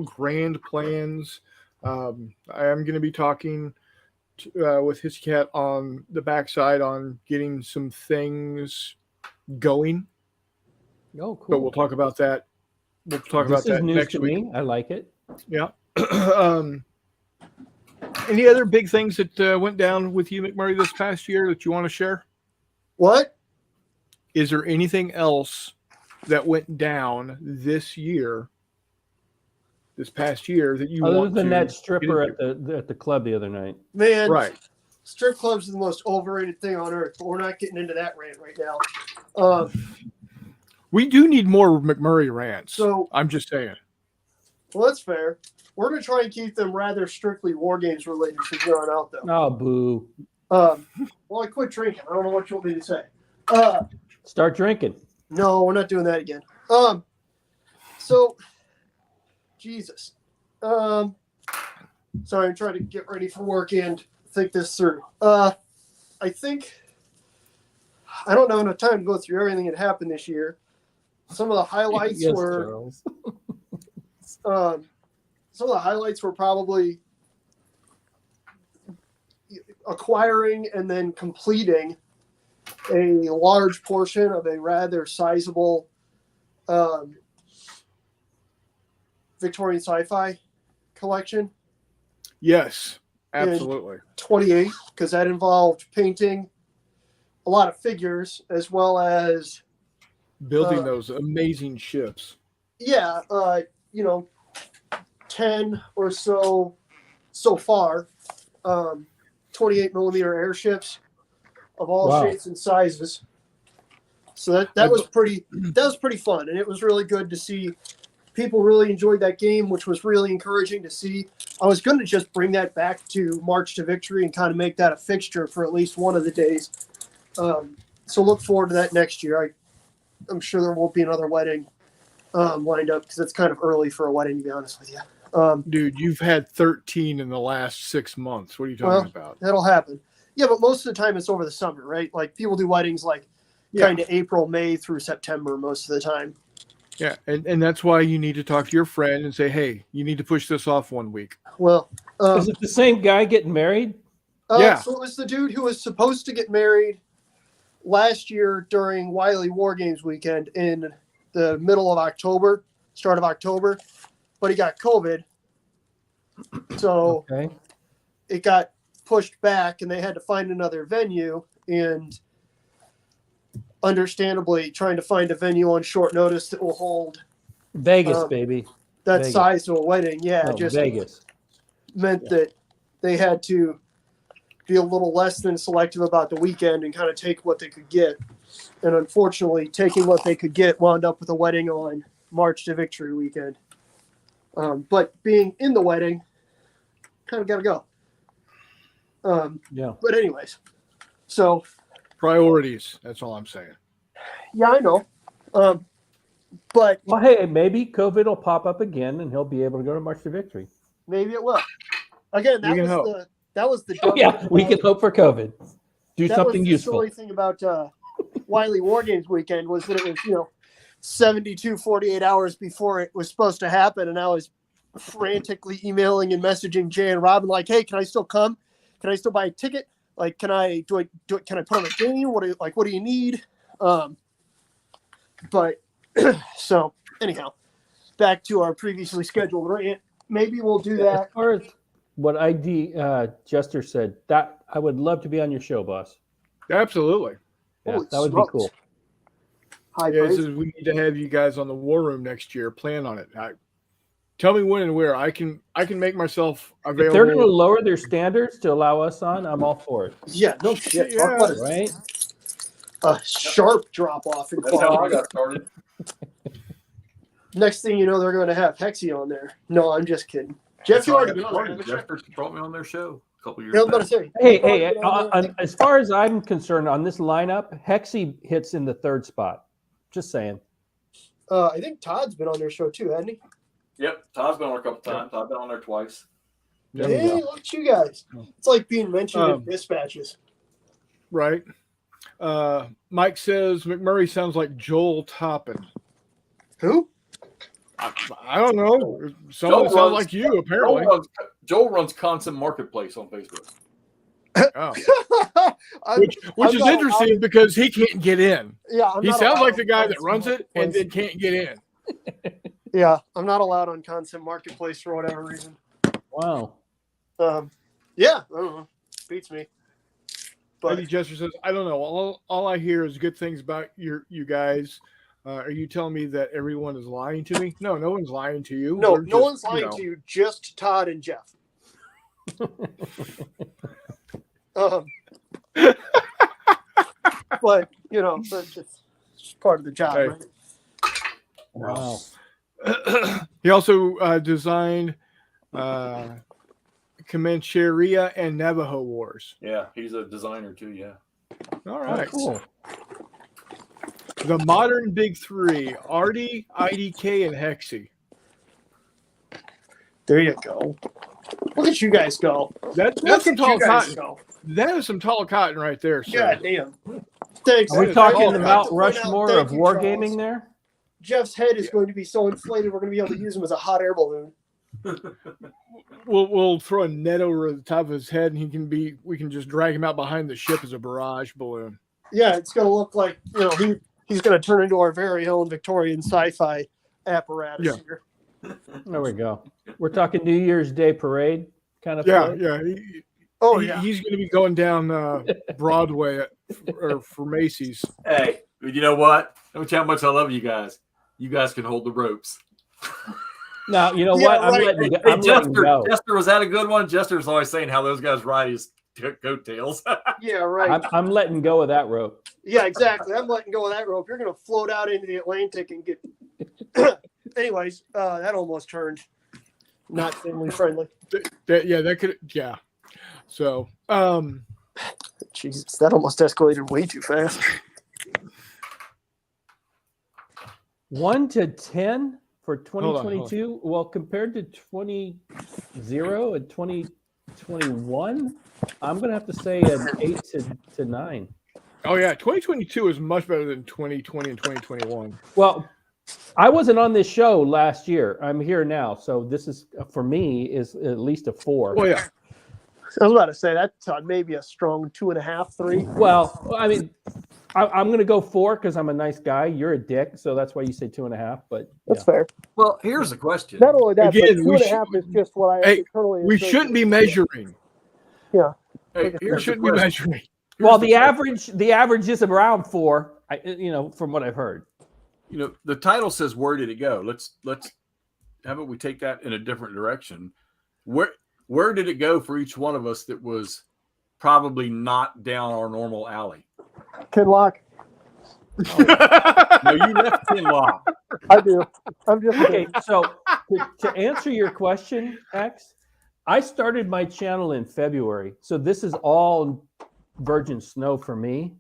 grand plans. I am going to be talking with his cat on the backside on getting some things going. Oh, cool. But we'll talk about that. We'll talk this about that is news next to week. me. I like it. Yeah. Any other big things that went down with you, McMurray, this past year that you want to share? What? Is there anything else that went down this past year, that you Other want than to that get stripper into? at the club the other night. Man, Right. strip clubs are the most overrated thing on earth, but we're not getting into that rant right now. We do need more McMurray rants. So- I'm just saying. Well, that's fair. We're going to try and keep them rather strictly war games related from here on out, though. Oh, boo. Well, I quit drinking. I don't know what you want me to say. Start drinking. No, we're not doing that again. So, Jesus. Sorry, I'm trying to get ready for work and think this through. I don't have enough time to go through everything that happened this year. Some of the highlights Yes, were Charles. some of the highlights were probably acquiring and then completing a large portion of a rather sizable Victorian sci-fi collection. Yes, absolutely. 28, because that involved painting a lot of figures as well as Building those amazing ships. 10 or so far 28 millimeter airships of all shapes and sizes. So that was pretty fun, and it was really good to see people really enjoyed that game, which was really encouraging to see. I was going to just bring that back to March to Victory and kind of make that a fixture for at least one of the days. So look forward to that next year. I'm sure there won't be another wedding lined up because it's kind of early for a wedding, to be honest with you. Dude, you've had 13 in the last 6 months. What are you talking about? That'll happen. Yeah, but most of the time it's over the summer, right? Like people do weddings like kind of April, May through September most of the time. Yeah, and that's why you need to talk to your friend and say, hey, you need to push this off 1 week. Well, is it the same guy getting married? Yeah. So it was the dude who was supposed to get married last year during Wiley War Games weekend in the middle of October, start of October, but he got COVID. So it got pushed back and they had to find another venue, and understandably trying to find a venue on short notice that will hold Vegas, baby. That Vegas. size of a wedding. Yeah, No, just Vegas. meant that they had to be a little less than selective about the weekend and kind of take what they could get. And unfortunately, taking what they could get wound up with a wedding on March to Victory weekend. But being in the wedding, kind of got to go. But anyways, so priorities. That's all I'm saying. Yeah, I know. But well, hey, maybe COVID will pop up again and he'll be able to go to March to Victory. Maybe it will. Again, that was the we can hope for COVID. Do something useful. The silly thing about Wiley War Games weekend was that it was 72, 48 hours before it was supposed to happen, and I was frantically emailing and messaging Jay and Robin like, "Hey, can I still come? Can I still buy a ticket? Like, can I put on a game? What do you need?" But so anyhow, back to our previously scheduled rant. Maybe we'll do that. As far as what Jester said, that I would love to be on your show, boss. Absolutely. Yeah, that would be cool. We need to have you guys on the War Room next year. Plan on it. Tell me when and where. I can make myself available. If they're going to lower their standards to allow us on, I'm all for it. Yeah, no shit. Yeah. Right? A sharp drop off in quality. That's how I got started. Next thing you know, they're going to have Hexy on there. No, I'm just kidding. Jeff, you already been on there. Jeff brought me on their show a couple years Yeah, I was back. about to say. Hey, as far as I'm concerned, on this lineup, Hexy hits in the third spot. Just saying. I think Todd's been on their show too, hasn't he? Yep, Todd's been on a couple times. I've been on there twice. Hey, look at you guys. It's like being mentioned in dispatches. Right. Mike says McMurray sounds like Joel Toppin. Who? I don't know. Someone sounds like you, apparently. Joel runs Constant Marketplace on Facebook. Oh. Which is interesting because he can't get in. Yeah, he sounds like the guy that runs it and then can't get in. Yeah, I'm not allowed on Constant Marketplace for whatever reason. Wow. Yeah, I don't know. Beats me. But Lady Jester says, I don't know. All I hear is good things about you guys. Are you telling me that everyone is lying to me? No one's lying to you. No one's lying to you. Just Todd and Jeff. But that's just part of the job, okay. Right? Wow. He also designed Comancheria and Navajo Wars. Yeah, he's a designer too. Yeah. All right. Cool. The modern big three: Artie, IDK, and Hexy. There you go. Look at you guys go. That's some tall cotton. That is some tall cotton right there. Sir. God damn. Thanks. Are we talking the Mount Rushmore of wargaming there? Jeff's head is going to be so inflated, we're going to be able to use him as a hot air balloon. we'll throw a net over the top of his head, and we can just drag him out behind the ship as a barrage balloon. Yeah, it's going to look like, he's going to turn into our very own Victorian sci-fi apparatus Yeah. here. There we go. We're talking New Year's Day parade kind of. Yeah, float? yeah. He's going to be going down Broadway for Macy's. Hey, you know what? Let me tell you how much I love you guys. You guys can hold the ropes. Now, you know Yeah, what? I'm right. letting, Hey, I'm letting go. Jester, was that a good one? Jester's always saying how those guys ride his coattails. Yeah, right. I'm letting go of that rope. Yeah, exactly. I'm letting go of that rope. You're going to float out into the Atlantic and get. Anyways, that almost turned not family friendly. That could. Yeah. So, Jesus, that almost escalated way too fast. 1 to 10 for Hold on. 2022. Well, compared to 20 and 2021, I'm gonna have to say an 8 to 9. oh yeah, 2022 is much better than 2020 and 2021. Well, I wasn't on this show last year. I'm here now, so this is for me is at least a 4. Oh yeah. I was about to say that's maybe a strong 2.5, 3. Well, I mean, I'm going to go 4 because I'm a nice guy. You're a dick, so that's why you say 2.5. But That's yeah. fair. Well, here's the question. Not only that, Again, but we 2.5 is just what I Hey, internally. We shouldn't be measuring. Yeah. Hey, We here's the shouldn't be question. measuring. Well, the average is around 4. From what I've heard. You know, the title says, "Where did it go?" Let's how about we take that in a different direction? Where did it go for each one of us that was probably not down our normal alley? Kinlock. No, you left Kinlock. I do. I'm just Okay, so to answer your question, X, I started my channel in February, so this is all virgin snow for me.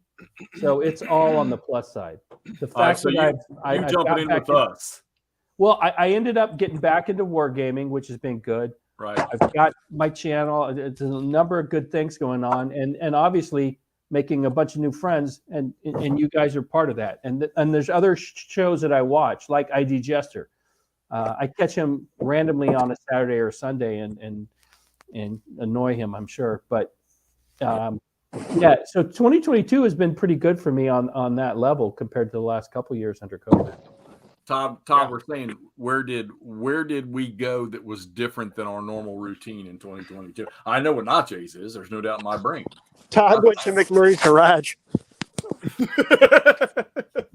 So it's all on the plus side. The fact So that you I jumping got in back with us, well, I ended up getting back into wargaming, which has been good. right? I've got my channel. It's a number of good things going on, and obviously making a bunch of new friends, and you guys are part of that. And there's other shows that I watch, like ID Jester. I catch him randomly on a Saturday or Sunday and annoy him, I'm sure. But yeah, so 2022 has been pretty good for me on that level compared to the last couple of years under COVID. Todd, Yeah. we're saying where did we go that was different than our normal routine in 2022? I know what Nachos is. There's no doubt in my brain. Todd went to McMurray's garage.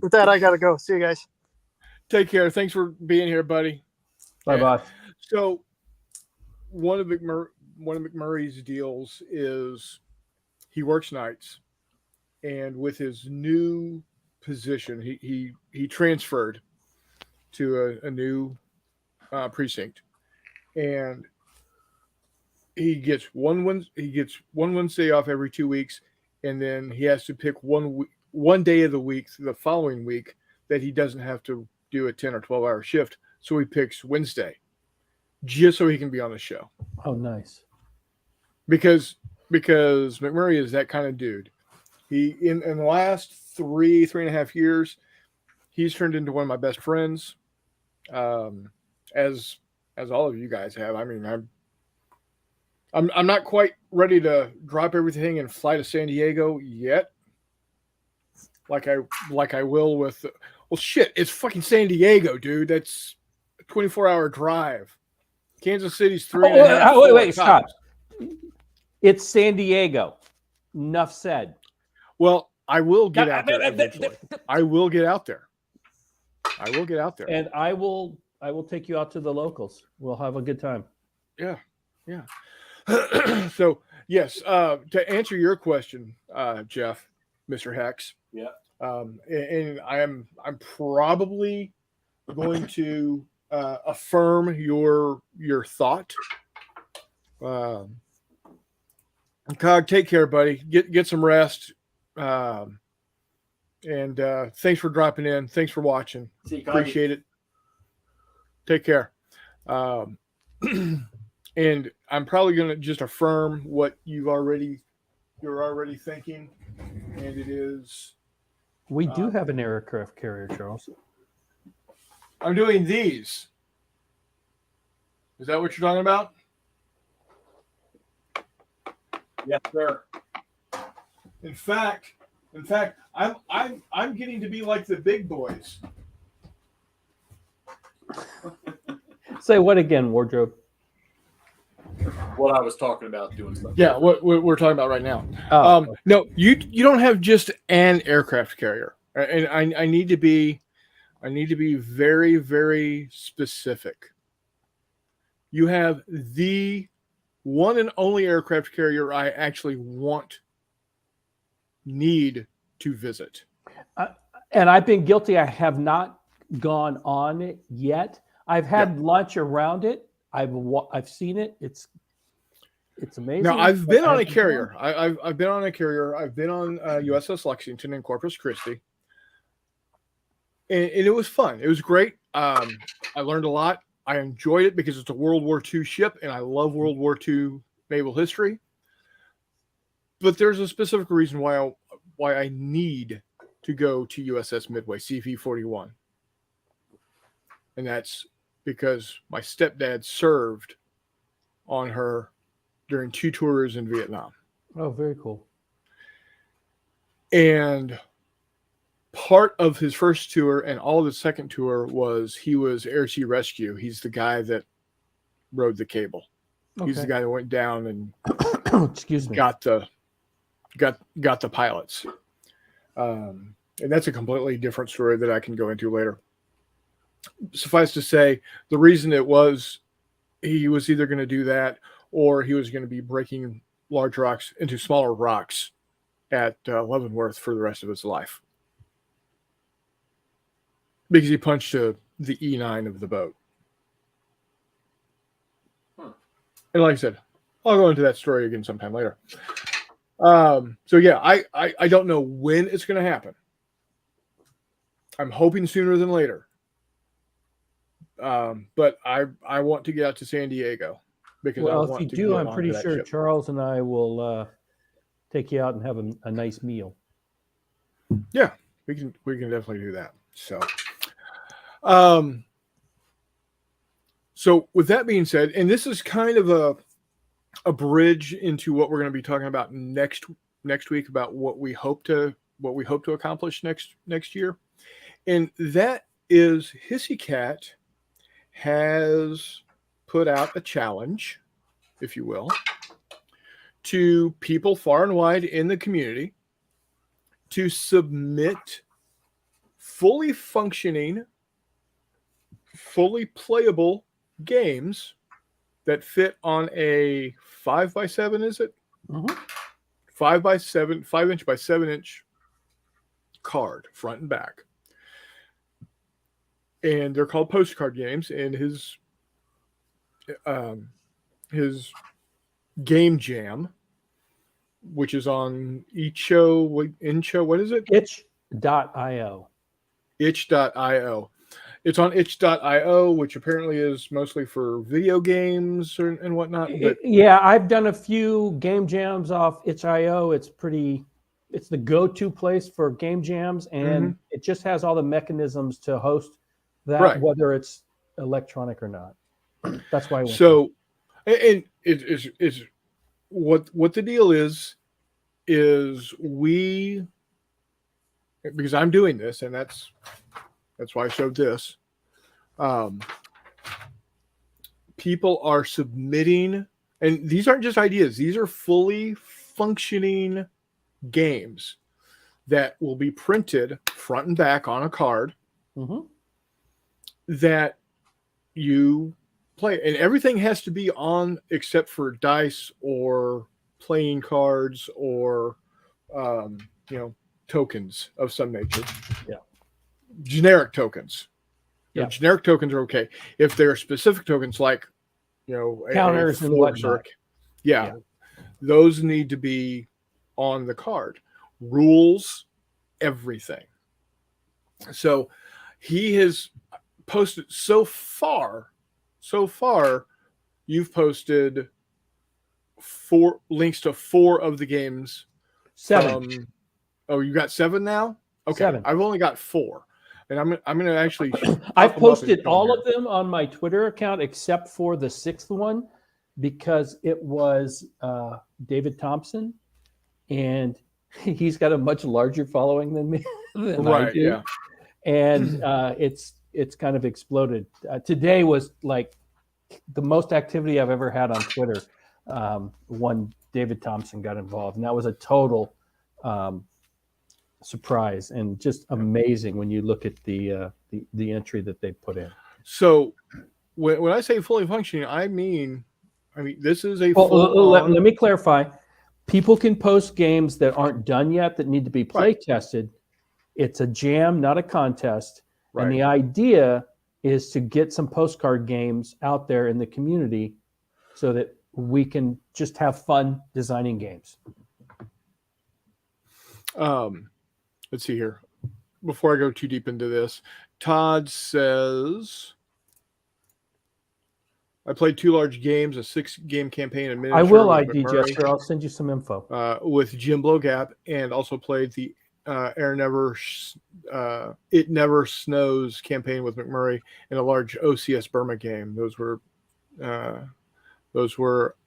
With that, I gotta go. See you guys. Take care. Thanks for being here, buddy. Bye, Yeah. boss. So, one of McMurray's deals is he works nights, and with his new position, he transferred to a new precinct, and he gets one Wednesday off every 2 weeks, and then he has to pick one day of the week the following week that he doesn't have to do a 10 or 12-hour shift. So he picks Wednesday just so he can be on the show. Oh, nice. Because McMurray is that kind of dude. He in the last three and a half years, he's turned into one of my best friends. As all of you guys have. I mean, I'm not quite ready to drop everything and fly to San Diego yet. Like I will with shit, it's fucking San Diego, dude. That's a 24-hour drive. Kansas City's 3.5. Wait, stop. It's San Diego. Enough said. Well, I will get out there eventually. I will get out there. And I will take you out to the locals. We'll have a good time. Yeah. So yes, to answer your question, Jeff, Mr. Hex. Yeah. And I'm probably going to affirm your thought. Cog, take care, buddy. Get some rest. And thanks for dropping in. Thanks for watching. See you, Coggy. Appreciate it. Take care. And I'm probably going to just affirm what you're already thinking, and it is We do have an aircraft carrier, Charles. I'm doing these. Is that what you're talking about? Yes, sir. In fact, I'm getting to be like the big boys. Say what again, Wardrobe? What I was talking about doing stuff. Yeah, what we're talking about right now. Oh, No, you don't have just an aircraft carrier, and I need to be very, very specific. You have the one and only aircraft carrier I actually need to visit. and I've been guilty. I have not gone on it yet. I've had lunch around it. I've seen it. It's amazing. Now I've but been I on a haven't carrier. I've been on a carrier. I've been on USS Lexington in Corpus Christi, and it was fun. It was great. I learned a lot. I enjoyed it because it's a World War II ship, and I love World War II naval history. But there's a specific reason why I need to go to USS Midway CV-41, and that's because my stepdad served on her during 2 tours in Vietnam. Oh, very cool. And part of his first tour and all of his second tour was he was Air Sea Rescue. He's the guy that rode the cable. He's the guy that went down and Excuse me. got the pilots. And that's a completely different story that I can go into later. Suffice to say, the reason it was he was either going to do that or he was going to be breaking large rocks into smaller rocks at Leavenworth for the rest of his life. Because he punched the E9 of the boat. And like I said, I'll go into that story again sometime later. So yeah, I don't know when it's going to happen. I'm hoping sooner than later. But I want to get out to San Diego because I Well, want if to you do, get I'm onto pretty that sure ship. Charles and I will take you out and have a nice meal. Yeah, we can definitely do that. So with that being said, and this is kind of a bridge into what we're going to be talking about next week about what we hope to accomplish next year, and that is Hissy Cat has put out a challenge, if you will, to people far and wide in the community to submit fully functioning, fully playable games that fit on a 5x7, is it? Mhm. 5x7, 5-inch by 7-inch card, front and back. And they're called postcard games. And his game jam, which is on Itch.io, what is it? Itch.io. Itch.io. It's on itch.io, which apparently is mostly for video games and whatnot. But Yeah, I've done a few game jams off Itch.io. It's the go-to place for game jams, and it just has all the mechanisms to host that, Right. whether it's electronic or not. That's why I went so, and it is what the deal is we, because I'm doing this, and that's why I showed this. People are submitting, and these aren't just ideas. These are fully functioning games that will be printed front and back on a card that you play. And everything has to be on except for dice or playing cards or, tokens of some nature. Yeah. Generic tokens. Yeah. Generic tokens are okay. If there are specific tokens like, counters and whatnot. Those need to be on the card. Rules, everything. So he has posted so far, you've posted 4 links to 4 of the games. 7. You got 7 now? Okay. 7. I've only got 4. and I'm gonna actually. I've pop 'em up and posted show 'em all here. of them on my Twitter account except for the sixth one because it was David Thompson, and he's got a much larger following than me than I Right. do, Yeah. and it's kind of exploded. Today was like the most activity I've ever had on Twitter. When David Thompson got involved, and that was a total surprise and just amazing when you look at the entry that they put in. So when I say fully functioning, I mean this is a Well, full. let me clarify. People can post games that aren't done yet that need to be play Right. tested. It's a jam, not a contest. Right. And the idea is to get some postcard games out there in the community so that we can just have fun designing games. Let's see here. Before I go too deep into this, Todd says, I played 2 large games, a 6-game campaign, and I miniature will with ID McMurray, Jester. I'll send you some info. with Jim Blowgap, and also played the It Never Snows campaign with McMurray and a large OCS Burma game. Those were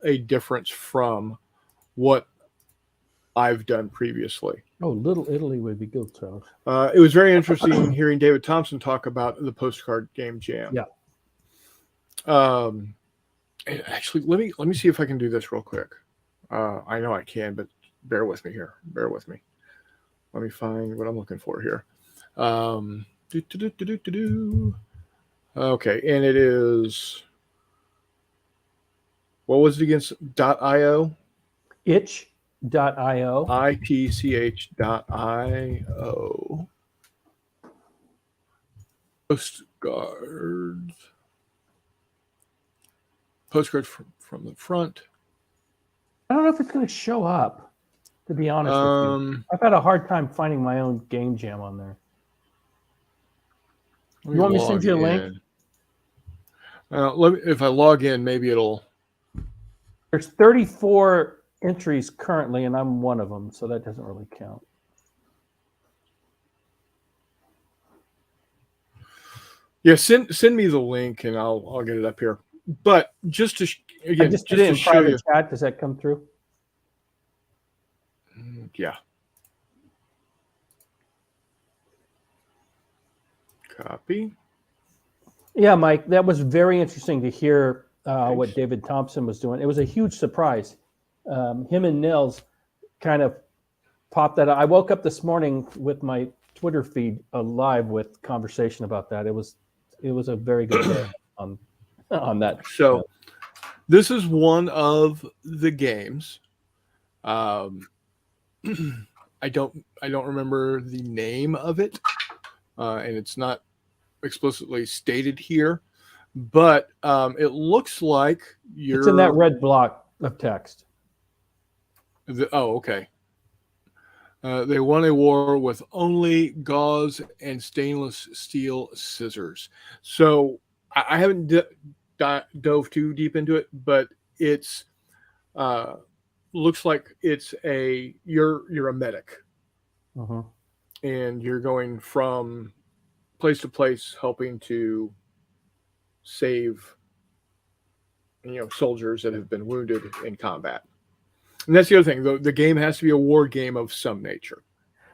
a difference from what I've done previously. Oh, Little Italy would be good, Charles. It was very interesting hearing David Thompson talk about the postcard game jam. Yeah. Actually, let me see if I can do this real quick. I know I can, but bear with me here. Bear with me. Let me find what I'm looking for here. Okay, and it is. What was it against? .io. Itch.io. ITCH.io. Postcards from the front. I don't know if it's going to show up, to be honest with you. I've had a hard time finding my own game jam on there. You want me to send you a link? If I log in, maybe it'll. There's 34 entries currently, and I'm one of them, so that doesn't really count. Yeah, send me the link, and I'll get it up here. But just to again, I just did it in to show private you. chat. Does that come through? Yeah. Copy. Yeah, Mike, that was very interesting to hear what David Thompson was doing. It was a huge surprise. Him and Nils kind of popped that. I woke up this morning with my Twitter feed alive with conversation about that. It was a very good day on that. So this is one of the games. I don't remember the name of it, and it's not explicitly stated here, but it looks like It's in that red block of text. Okay. They won a war with only gauze and stainless steel scissors. So I haven't dove too deep into it, but it's looks like it's you're a medic, and you're going from place to place helping to save soldiers that have been wounded in combat. And that's the other thing. The game has to be a war game of some nature.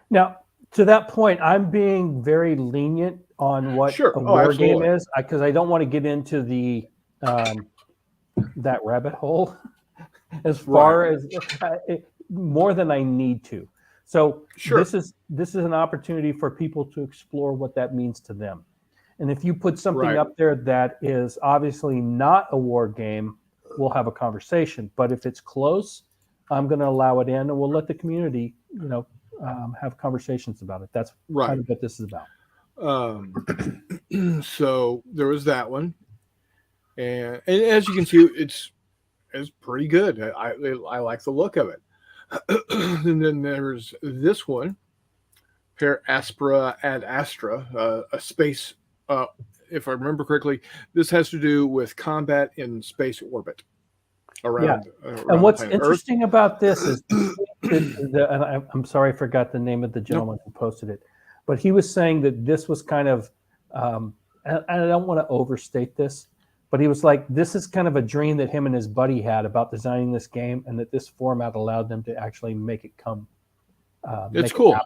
Now, to that point, I'm being very lenient on what a war game is, because I don't want to get into the that rabbit hole as far as more than I need to. So this is an opportunity for people to explore what that means to them. And if you put something up there that is obviously not a war game, we'll have a conversation. But if it's close, I'm going to allow it in, and we'll let the community, have conversations about it. That's kind of what this is about. So there was that one, and as you can see, it's pretty good. I like the look of it. And then there's this one, Per Aspera ad Astra, a space. If I remember correctly, this has to do with combat in space orbit. Around and what's interesting about this is, and I'm sorry I forgot the name of the gentleman who posted it, But he was saying that this was kind of, and I don't want to overstate this, but he was like, this is kind of a dream that him and his buddy had about designing this game, and that this format allowed them to actually make it come. It's cool.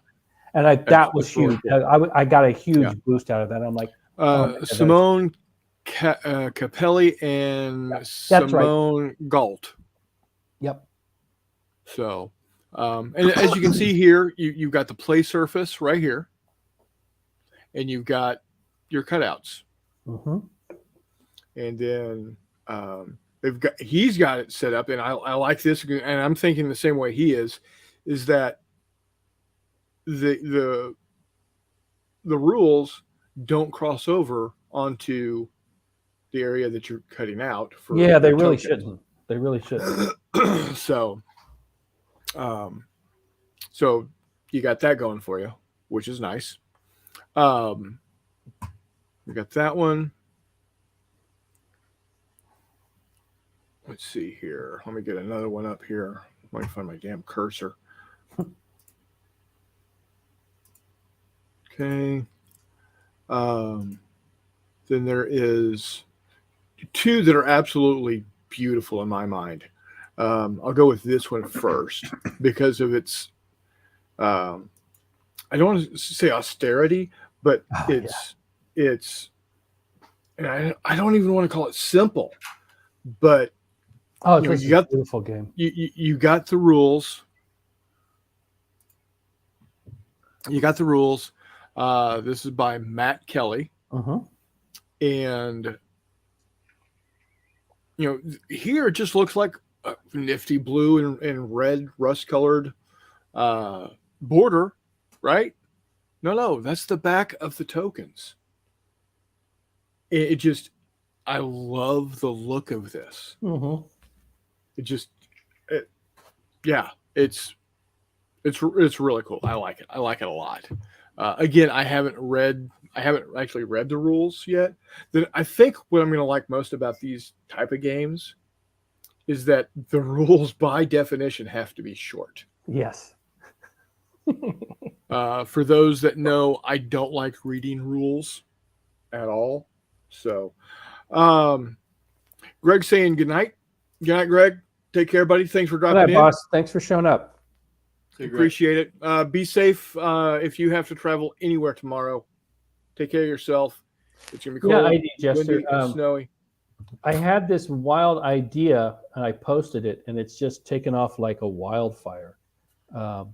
And that was That's really huge. cool. I got a huge Yeah. boost out of that. I'm like, Oh, my Simone Capelli and right. Simone Galt. yep. So, and as you can see here, you've got the play surface right here, and you've got your cutouts, Mm-hmm. and then he's got it set up, and I like this, and I'm thinking the same way he is that the rules don't cross over onto the area that you're cutting out. Yeah, they your really tokens. shouldn't. They really shouldn't. So you got that going for you, which is nice. We got that one. Let's see here. Let me get another one up here. Let me find my damn cursor. Okay. Then there is two that are absolutely beautiful in my mind. I'll go with this one first because of its, I don't want to say austerity, but it's, and I don't even want to call it simple, but Oh, You know, this you is got- a beautiful game. you got the rules. You got the rules. This is by Matt Kelly. Mm-hmm. And here it just looks like a nifty blue and red rust colored border, right? No, that's the back of the tokens. It just, I love the look of this. Mm-hmm. It's really cool. I like it. I like it a lot. Again, I haven't actually read the rules yet. Then I think what I'm going to like most about these type of games is that the rules by definition have to be short. Yes. For those that know, I don't like reading rules at all. So, Greg's saying good night. Good night, Greg. Take care, buddy. Thanks for Good dropping night, in. boss. Thanks for showing up. Appreciate it. Be safe if you have to travel anywhere tomorrow. Take care of yourself. It's gonna be cold, Yeah, I did, Jester. windy, and snowy. I had this wild idea and I posted it, and it's just taken off like a wildfire. I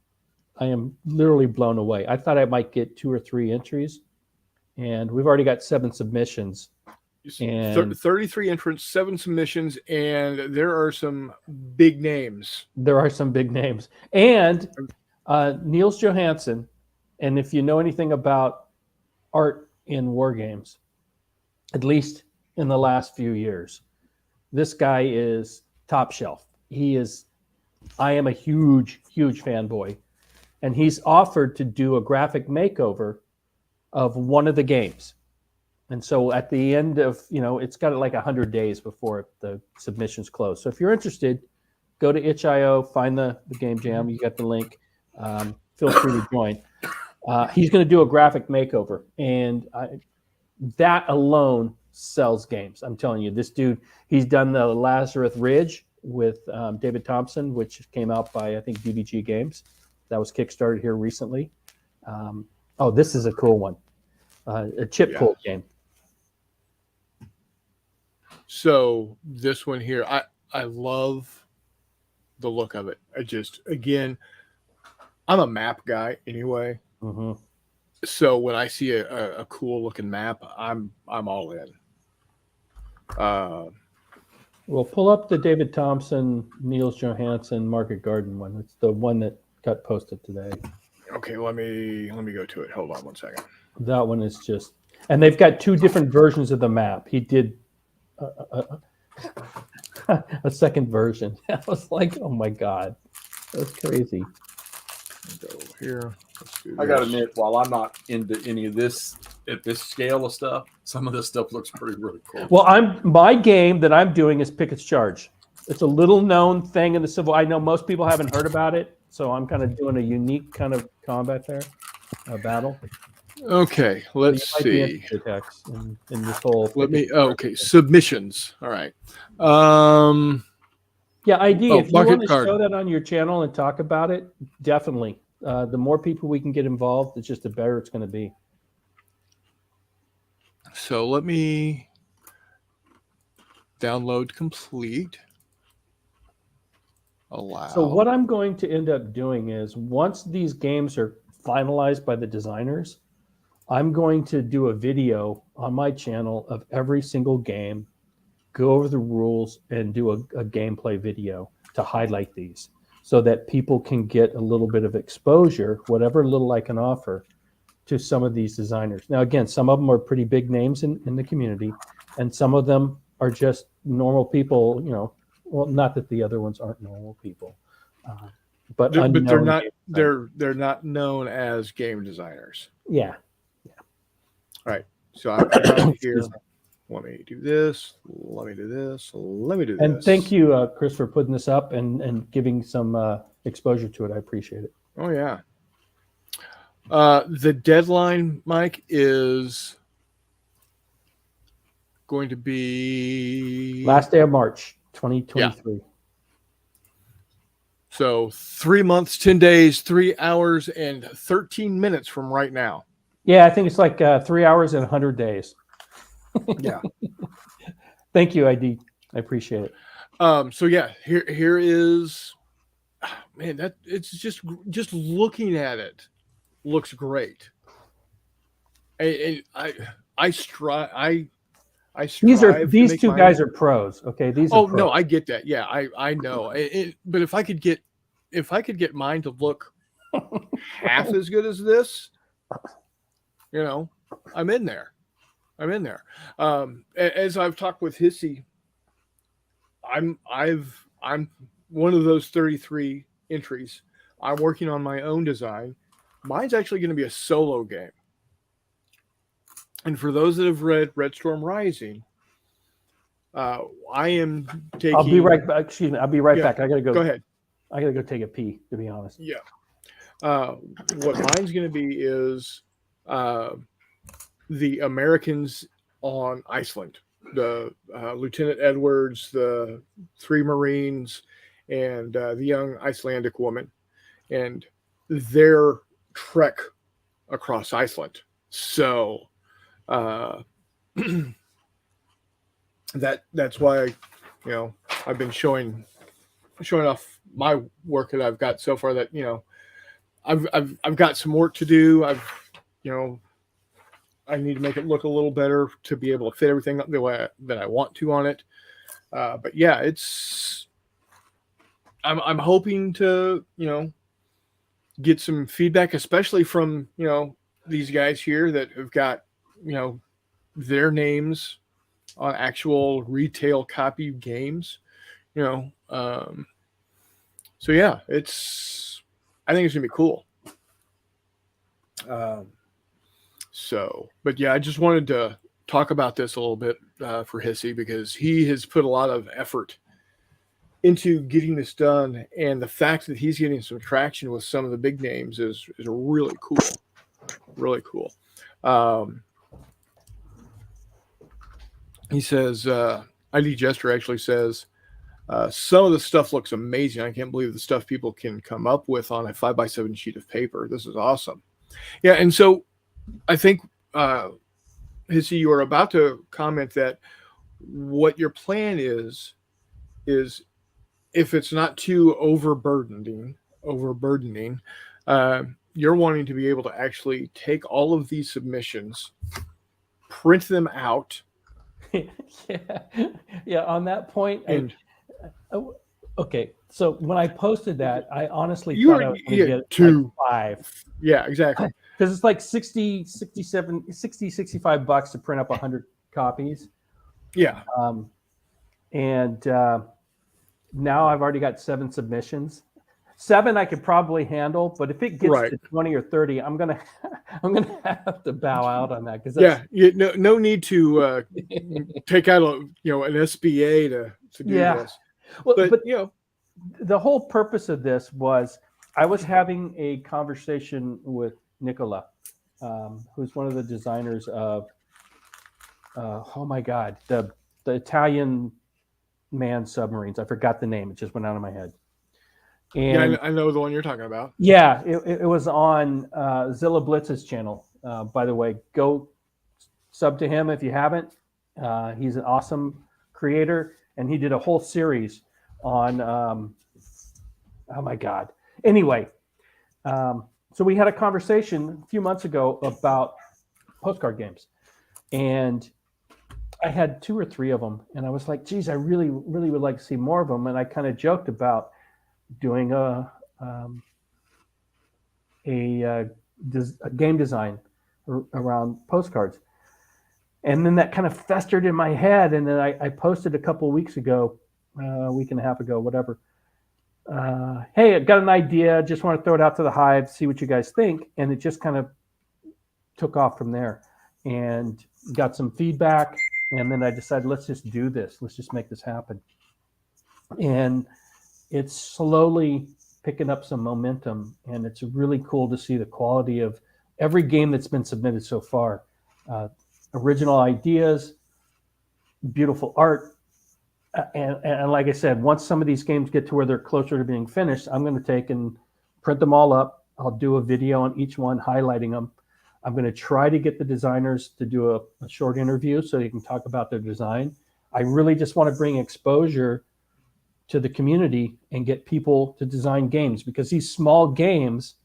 am literally blown away. I thought I might get 2 or 3 entries, and we've already got 7 submissions. And 33 entrants, 7 submissions, and there are some big names. there are some big names. And Niels Johansson, and if you know anything about art in war games, at least in the last few years, this guy is top shelf. I am a huge, huge fanboy. And he's offered to do a graphic makeover of one of the games. And so at the end of, it's got like 100 days before the submissions close. So if you're interested, go to itch.io, find the game jam. You got the link. Feel free to join. He's going to do a graphic makeover. And that alone sells games. I'm telling you, this dude, he's done the Lazarus Ridge with David Thompson, which came out by, I think, DBG Games. That was Kickstarted here recently. This is a cool one. A chip pull game. So this one here, I love the look of it. Again, I'm a map guy anyway. Mm-hmm. So when I see a cool looking map, I'm all in. Well, pull up the David Thompson, Niels Johansson, Market Garden one. It's the one that got posted today. Okay, let me go to it. Hold on one second. That one is just, and they've got 2 different versions of the map. He did a second version. I was like, oh my god, that's crazy. Go here. Let's do I gotta this. admit, while I'm not into any of this at this scale of stuff, some of this stuff looks really cool. Well, my game that I'm doing is Pickett's Charge. It's a little known thing in the Civil. I know most people haven't heard about it, so I'm kind of doing a unique kind of combat there, battle. Okay, You let's might be see. interested, Tex, in this whole. Okay, submissions. All right. Um, Yeah, ID. Oh, If you bucket want to card. show that on your channel and talk about it, definitely. The more people we can get involved, it's just the better it's going to be. so let me download complete. Allow. So what I'm going to end up doing is once these games are finalized by the designers, I'm going to do a video on my channel of every single game, go over the rules, and do a gameplay video to highlight these so that people can get a little bit of exposure, whatever little I can offer, to some of these designers. Now, again, some of them are pretty big names in the community, and some of them are just normal people, well, not that the other ones aren't normal people, but But they're unknown not. game designers. They're not known as game designers. Yeah. So I got it here. Excuse me. Let me do this. Let me do this. Let me do this. And thank you, Chris, for putting this up and giving some exposure to it. I appreciate it. Oh yeah. The deadline, Mike, is going to be Last day of March, 2023. So 3 months, 10 days, 3 hours, and 13 minutes from right now. Yeah, I think it's like 3 hours and 100 days. Yeah. Thank you, ID. I appreciate it. So yeah, here is, man, that it's just looking at it looks great. And I strive These two guys are pros. Okay, these are Oh pros. no, I get that. Yeah, I know. But if I could get mine to look half as good as this, I'm in there. As I've talked with Hissy, I'm one of those 33 entries. I'm working on my own design. Mine's actually going to be a solo game. And for those that have read Red Storm Rising, I am taking. I'll be right back. Excuse me. I'll be right back. I gotta go. Go ahead. I gotta go take a pee. To be honest. Yeah. What mine's going to be is the Americans on Iceland, the Lieutenant Edwards, the 3 Marines, and the young Icelandic woman, and their trek across Iceland. So that's why I've been showing off my work that I've got so far. That I've got some work to do. I need to make it look a little better to be able to fit everything the way that I want to on it. But yeah, I'm hoping to get some feedback, especially from these guys here that have got their names on actual retail copy games. So yeah, I think it's gonna be cool. But yeah, I just wanted to talk about this a little bit for Hissy, because he has put a lot of effort into getting this done, and the fact that he's getting some traction with some of the big names is really cool. Really cool. He says, ID Jester actually says, some of the stuff looks amazing. I can't believe the stuff people can come up with on a 5x7 sheet of paper. This is awesome. Yeah, and so I think, Hissy, you were about to comment that what your plan is if it's not too overburdening, you're wanting to be able to actually take all of these submissions, print them out. Yeah. On that point, And okay. So when I posted that, I honestly You thought were- I was going yeah, to get two. like 5. yeah, exactly. Because it's like 60, 67, 60, 65 bucks to print up 100 copies. Yeah. And now I've already got 7 submissions. 7 I could probably handle, but if it gets Right. to 20 or 30, I'm gonna have to bow out on that. Because Yeah. No need to take out an SBA to do Yeah. this. well, But, the whole purpose of this was I was having a conversation with Nicola, who's one of the designers of, oh my God, the Italian manned submarines. I forgot the name. It just went out of my head. And Yeah, I know the one you're talking about. yeah, it was on Zilla Blitz's channel. By the way, go sub to him if you haven't. He's an awesome creator, and he did a whole series on, oh my God. Anyway, so we had a conversation a few months ago about postcard games, and I had 2 or 3 of them, and I was like, geez, I really, really would like to see more of them. And I kind of joked about doing a game design around postcards. And then that kind of festered in my head. And then I posted a couple of weeks ago, a week and a half ago, whatever. Hey, I got an idea. Just want to throw it out to the hive, see what you guys think. And it just kind of took off from there and got some feedback. And then I decided, let's just do this. Let's just make this happen. And it's slowly picking up some momentum. And it's really cool to see the quality of every game that's been submitted so far. Original ideas, beautiful art. And like I said, once some of these games get to where they're closer to being finished, I'm going to take and print them all up. I'll do a video on each one, highlighting them. I'm going to try to get the designers to do a short interview so they can talk about their design. I really just want to bring exposure to the community and get people to design games, because these small games,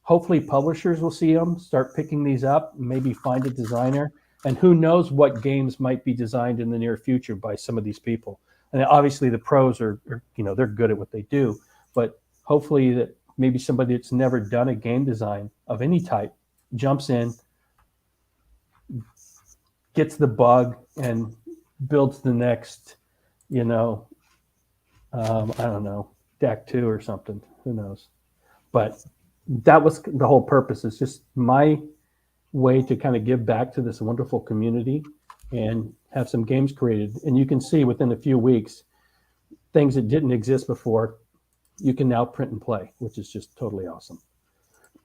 hopefully publishers will see them, start picking these up, maybe find a designer. And who knows what games might be designed in the near future by some of these people. And obviously the pros are they're good at what they do, but hopefully that maybe somebody that's never done a game design of any type jumps in, gets the bug, and builds the next, I don't know, DAC 2 or something. Who knows? But that was the whole purpose. It's just my way to kind of give back to this wonderful community and have some games created. And you can see within a few weeks, things that didn't exist before, you can now print and play, which is just totally awesome.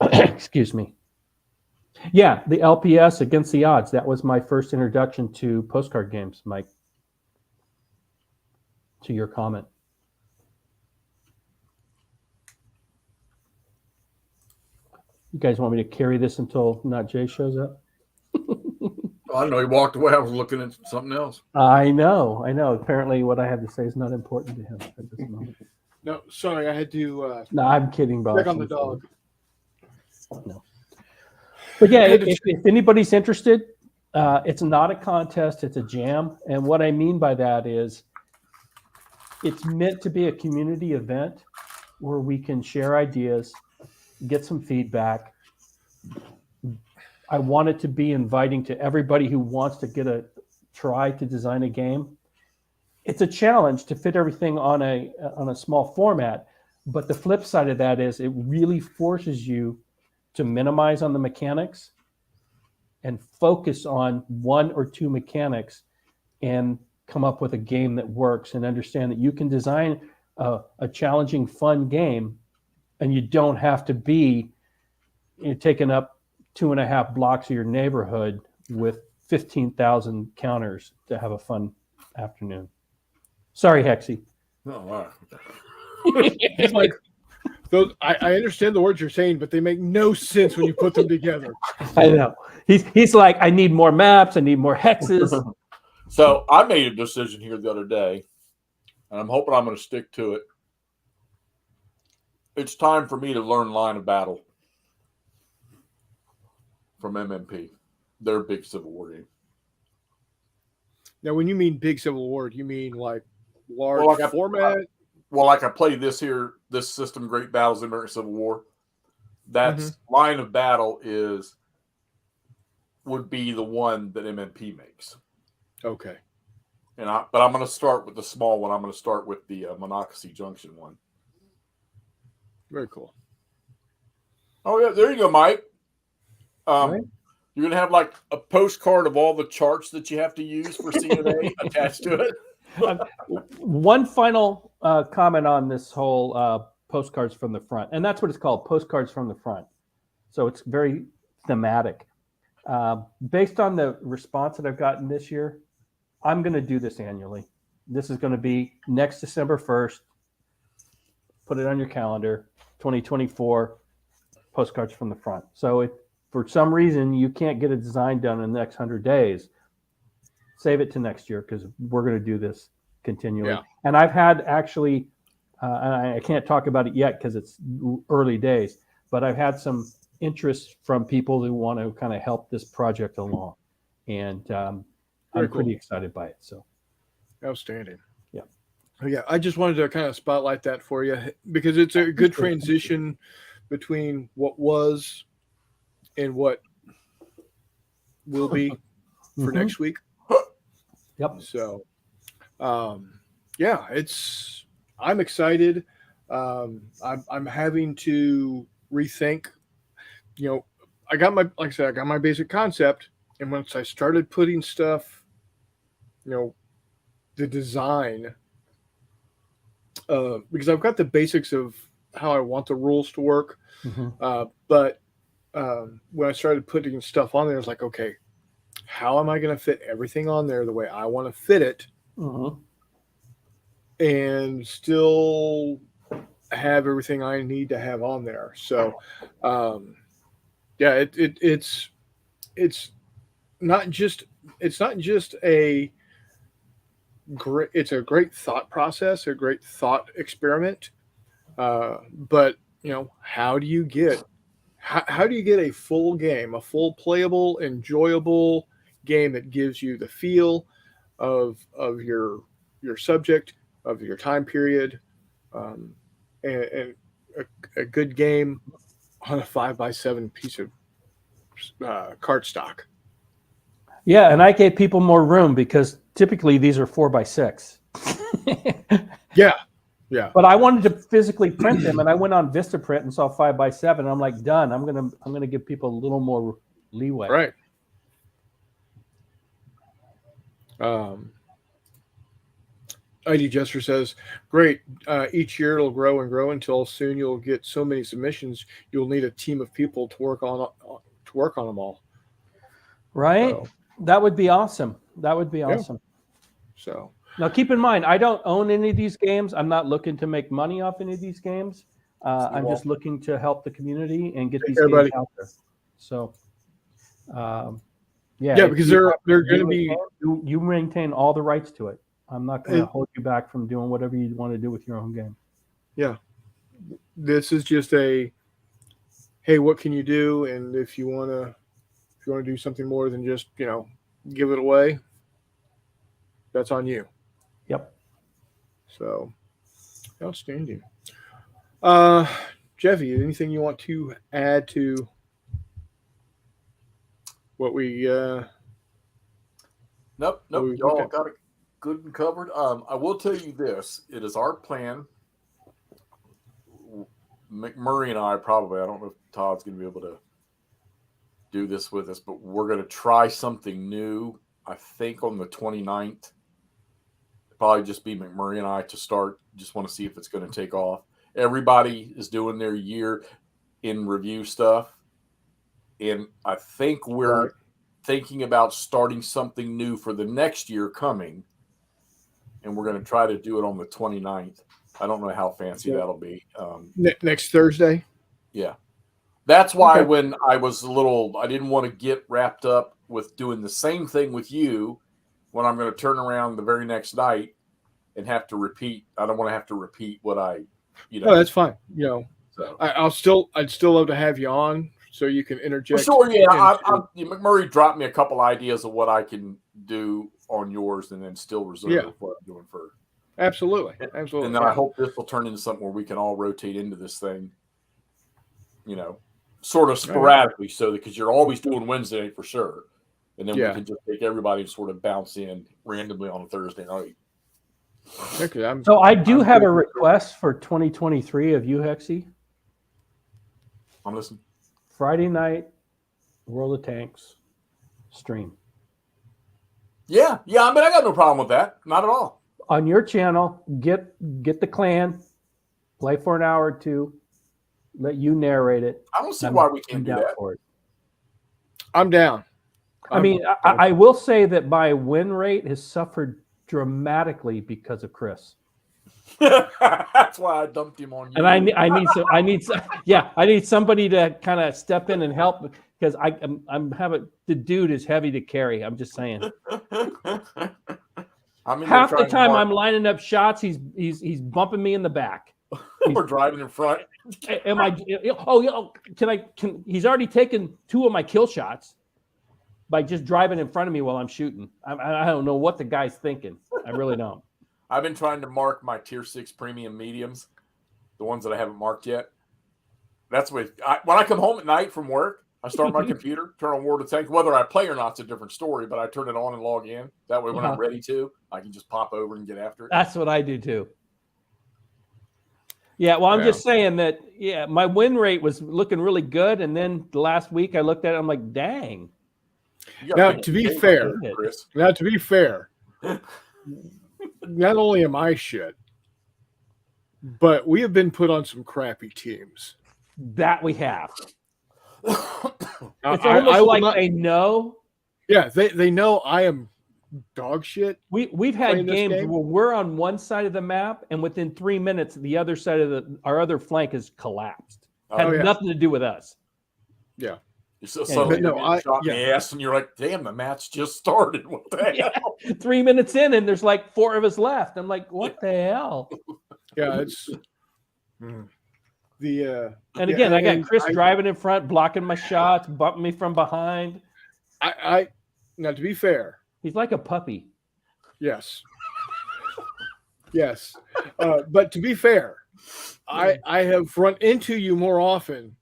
Excuse me. Yeah, the LPS Against the Odds. That was my first introduction to postcard games, Mike. To your comment. You guys want me to carry this until Not Jay shows up? I know he walked away. I was looking at something else. I know. Apparently what I have to say is not important to him at this moment. No, sorry, I had to No, I'm kidding, Bob. check on the dog. No. But yeah, if anybody's interested, it's not a contest, it's a jam. And what I mean by that is it's meant to be a community event where we can share ideas, get some feedback. I want it to be inviting to everybody who wants to get a try to design a game. It's a challenge to fit everything on a small format, but the flip side of that is it really forces you to minimize on the mechanics and focus on 1 or 2 mechanics and come up with a game that works, and understand that you can design a challenging, fun game, and you don't have to be taking up 2.5 blocks of your neighborhood with 15,000 counters to have a fun afternoon. Sorry, Hexy. Oh, wow. It's like those. I understand the words you're saying, but they make no sense when you put them together. I know. He's like, I need more maps. I need more hexes. So I made a decision here the other day, and I'm hoping I'm going to stick to it. It's time for me to learn Line of Battle from MMP. Their big Civil War game. Now, when you mean big Civil War, do you mean like large format? Like I played this system, Great Battles of the American Civil War. That's Line of Battle would be the one that MMP makes. Okay. But I'm going to start with the small one. I'm going to start with the Monocacy Junction one. Very cool. Oh yeah, there you go, Mike. Right. You're going to have like a postcard of all the charts that you have to use for CNA attached to it. One final comment on this whole postcards from the front, and that's what it's called, postcards from the front. So it's very thematic. Based on the response that I've gotten this year, I'm going to do this annually. This is going to be next December 1st. Put it on your calendar, 2024, postcards from the front. So if for some reason you can't get a design done in the next 100 days, save it to next year because we're going to do this continually. Yeah. And I've had actually, and I can't talk about it yet because it's early days, but I've had some interest from people who want to kind of help this project along. And I'm Very pretty cool. excited by it. So, Outstanding. Yeah. Yeah, I just wanted to kind of spotlight that for you because it's a good transition between what was and what will be for Mhm. next week. Yep. So, yeah, I'm excited. I'm having to rethink, like I said, I got my basic concept. And once I started putting stuff, the design, because I've got the basics of how I want the rules to work. Mhm. But when I started putting stuff on there, I was like, okay, how am I going to fit everything on there the way I want to fit it Mhm. and still have everything I need to have on there? So, yeah, it's not just a great, it's a great thought process, a great thought experiment. But how do you get a full game, a full playable, enjoyable game that gives you the feel of your subject, of your time period, and a good game on a 5x7 piece of cardstock. Yeah, and I gave people more room because typically these are 4x6. Yeah, yeah, But I wanted to physically print them, and I went on Vistaprint and saw 5x7. And I'm like, done. I'm gonna give people a little more leeway. right. ID Jester says, "Great. Each year it'll grow and grow until soon you'll get so many submissions you'll need a team of people to work on them all." Right? So, That would be awesome. That would be Yeah. awesome. so Now, keep in mind, I don't own any of these games. I'm not looking to make money off any of these games. I'm just looking to help the community and get these Everybody. games out there. So, yeah. yeah, if because you they're want to going to do be. it, you maintain all the rights to it. I'm not going to And- hold you back from doing whatever you want to do with your own game. This is just a, hey, what can you do? And if you want to do something more than just give it away, that's on you. Yep. So, outstanding. Jeffy, anything you want to add to what we? Nope. we Y'all looked at? got it good and covered. I will tell you this: it is our plan. McMurray and I probably. I don't know if Todd's going to be able to do this with us, but we're going to try something new. I think on the 29th. Probably just be McMurray and I to start. Just want to see if it's going to take off. Everybody is doing their year in review stuff. And I think we're Right. thinking about starting something new for the next year coming. And we're going to try to do it on the 29th. I don't know how fancy that'll be. Next Thursday. Yeah. That's why Okay. when I was I didn't want to get wrapped up with doing the same thing with you when I'm going to turn around the very next night and have to repeat. I don't want to have to repeat what No, that's fine. So. I'd still love to have you on so you can interject. Well, sure, yeah. into- McMurray dropped me a couple ideas of what I can do on yours and then still reserve what I'm doing for. Absolutely. And then I hope this will turn into something where we can all rotate into this thing, sort of sporadically, so because you're always doing Wednesday for sure. And then we can just take everybody and sort of bounce in randomly on a Thursday night. So I do have a request for 2023 of you, Hexy. I'm listening. Friday night, World of Tanks stream. Yeah. I mean, I got no problem with that. Not at all. On your channel, get the clan, play for an hour or two, let you narrate it. I don't see why we can't I'm do down that. for it. I'm down. I mean, I will say that my win rate has suffered dramatically because of Chris. That's why I dumped him on you. And I need somebody to kind of step in and help because I'm having the dude is heavy to carry. I'm just saying. Half the time I'm lining up shots, he's bumping me in the back. We're driving in front. Am I? Oh, yeah. He's already taken 2 of my kill shots by just driving in front of me while I'm shooting. I don't know what the guy's thinking. I really don't. I've been trying to mark my tier 6 premium mediums, the ones that I haven't marked yet. That's when I come home at night from work, I start my computer, turn on World of Tanks. Whether I play or not, it's a different story, but I turn it on and log in. That way, when I'm ready to, I can just pop over and get after it. That's what I do too. Yeah, well, I'm just saying that, my win rate was looking really good. And then the last week I looked at it, I'm like, dang. Now, to be fair, not only am I shit, but we have been put on some crappy teams. That we have. It's I almost like they know. Yeah, they know I am dog shit. We've had games where we're on one side of the map, and within 3 minutes, the other side of our other flank has collapsed. Had nothing to do with us. Yeah. So suddenly shot in the ass, and you're like, damn, the match just started. What the hell? 3 minutes in, and there's like 4 of us left. I'm like, what the hell? Yeah, it's the and again, I got Chris driving in front, blocking my shots, bumping me from behind. Now, to be fair, he's like a puppy. Yes. Yes. But to be fair, I have run into you more often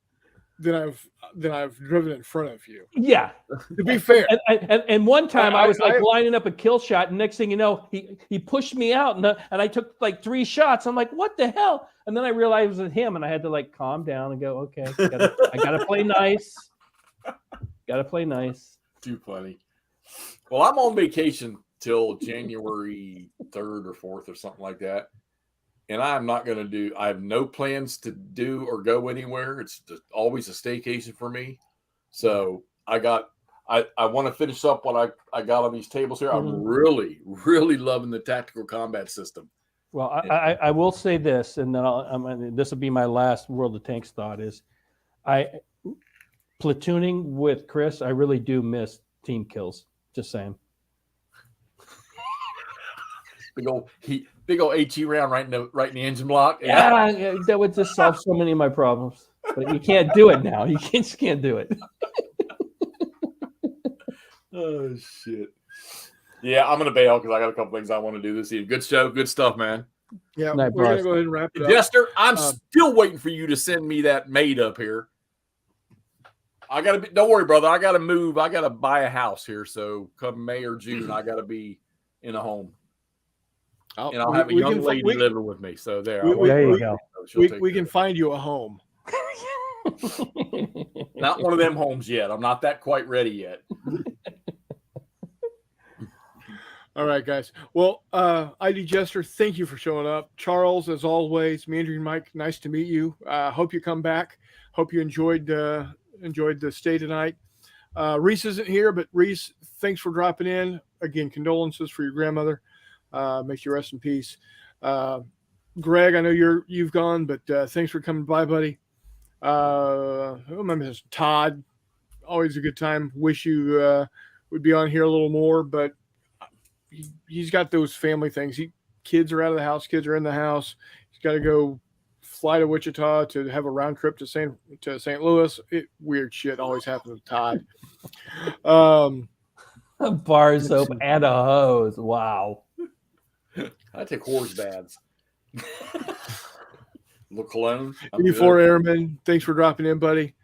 than I've driven in front of you. Yeah. To be fair. And one time I was lining up a kill shot, and next thing you know, he pushed me out, and I took like 3 shots. I'm like, what the hell? And then I realized it was him, and I had to like calm down and go, okay, I gotta play nice. Gotta play nice. Too funny. Well, I'm on vacation till January 3rd or 4th or something like that. And I have no plans to do or go anywhere. It's always a staycation for me. So I want to finish up what I got on these tables here. I'm really, really loving the tactical combat system. Well, I will say this, and then this will be my last World of Tanks thought is platooning with Chris, I really do miss team kills. Just saying. Big old HE round right in the engine block. Yeah, that would just solve so many of my problems. But you can't do it now. You just can't do it. Oh shit. Yeah, I'm gonna bail because I got a couple things I want to do this evening. Good show, good stuff, man. Yeah, we're gonna go ahead and wrap it up. Jester, I'm still waiting for you to send me that maid up here. Don't worry, brother. I gotta move. I gotta buy a house here. So come May or June, I gotta be in a home. And I'll have a young lady living with me. So there you go. We can find you a home. Not one of them homes yet. I'm not that quite ready yet. All right, guys. Well, ID Jester, thank you for showing up. Charles, as always, Meandering Mike, nice to meet you. Hope you come back. Hope you enjoyed the stay tonight. Reese isn't here, but Reese, thanks for dropping in. Again, condolences for your grandmother. May she rest in peace. Greg, I know you've gone, but thanks for coming by, buddy. Remember Todd, always a good time. Wish you would be on here a little more, but he's got those family things. Kids are out of the house, kids are in the house. He's got to go fly to Wichita to have a round trip to St. Louis. Weird shit always happens with Todd. A bar soap and a hose. Wow. I take horse baths. Little cologne. 84 Airman, thanks for dropping in, buddy.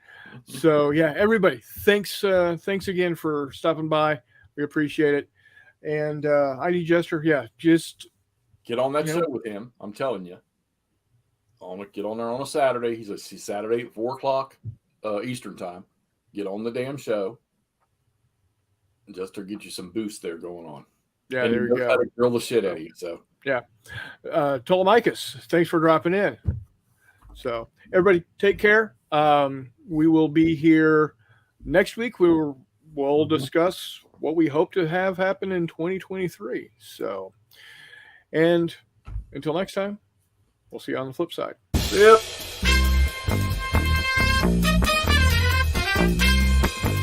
So yeah, everybody, thanks again for stopping by. We appreciate it. And ID Jester, just get on that show with him. I'm telling you. Get on there on a Saturday. He's Saturday at 4:00 Eastern time. Get on the damn show. Just to get you some boost there going on. Yeah, and there you go. Grill the shit out of you. So yeah. Ptolemicus, thanks for dropping in. So everybody take care. We will be here next week. We will we'll discuss what we hope to have happen in 2023. So, and until next time, we'll see you on the flip side. Yep.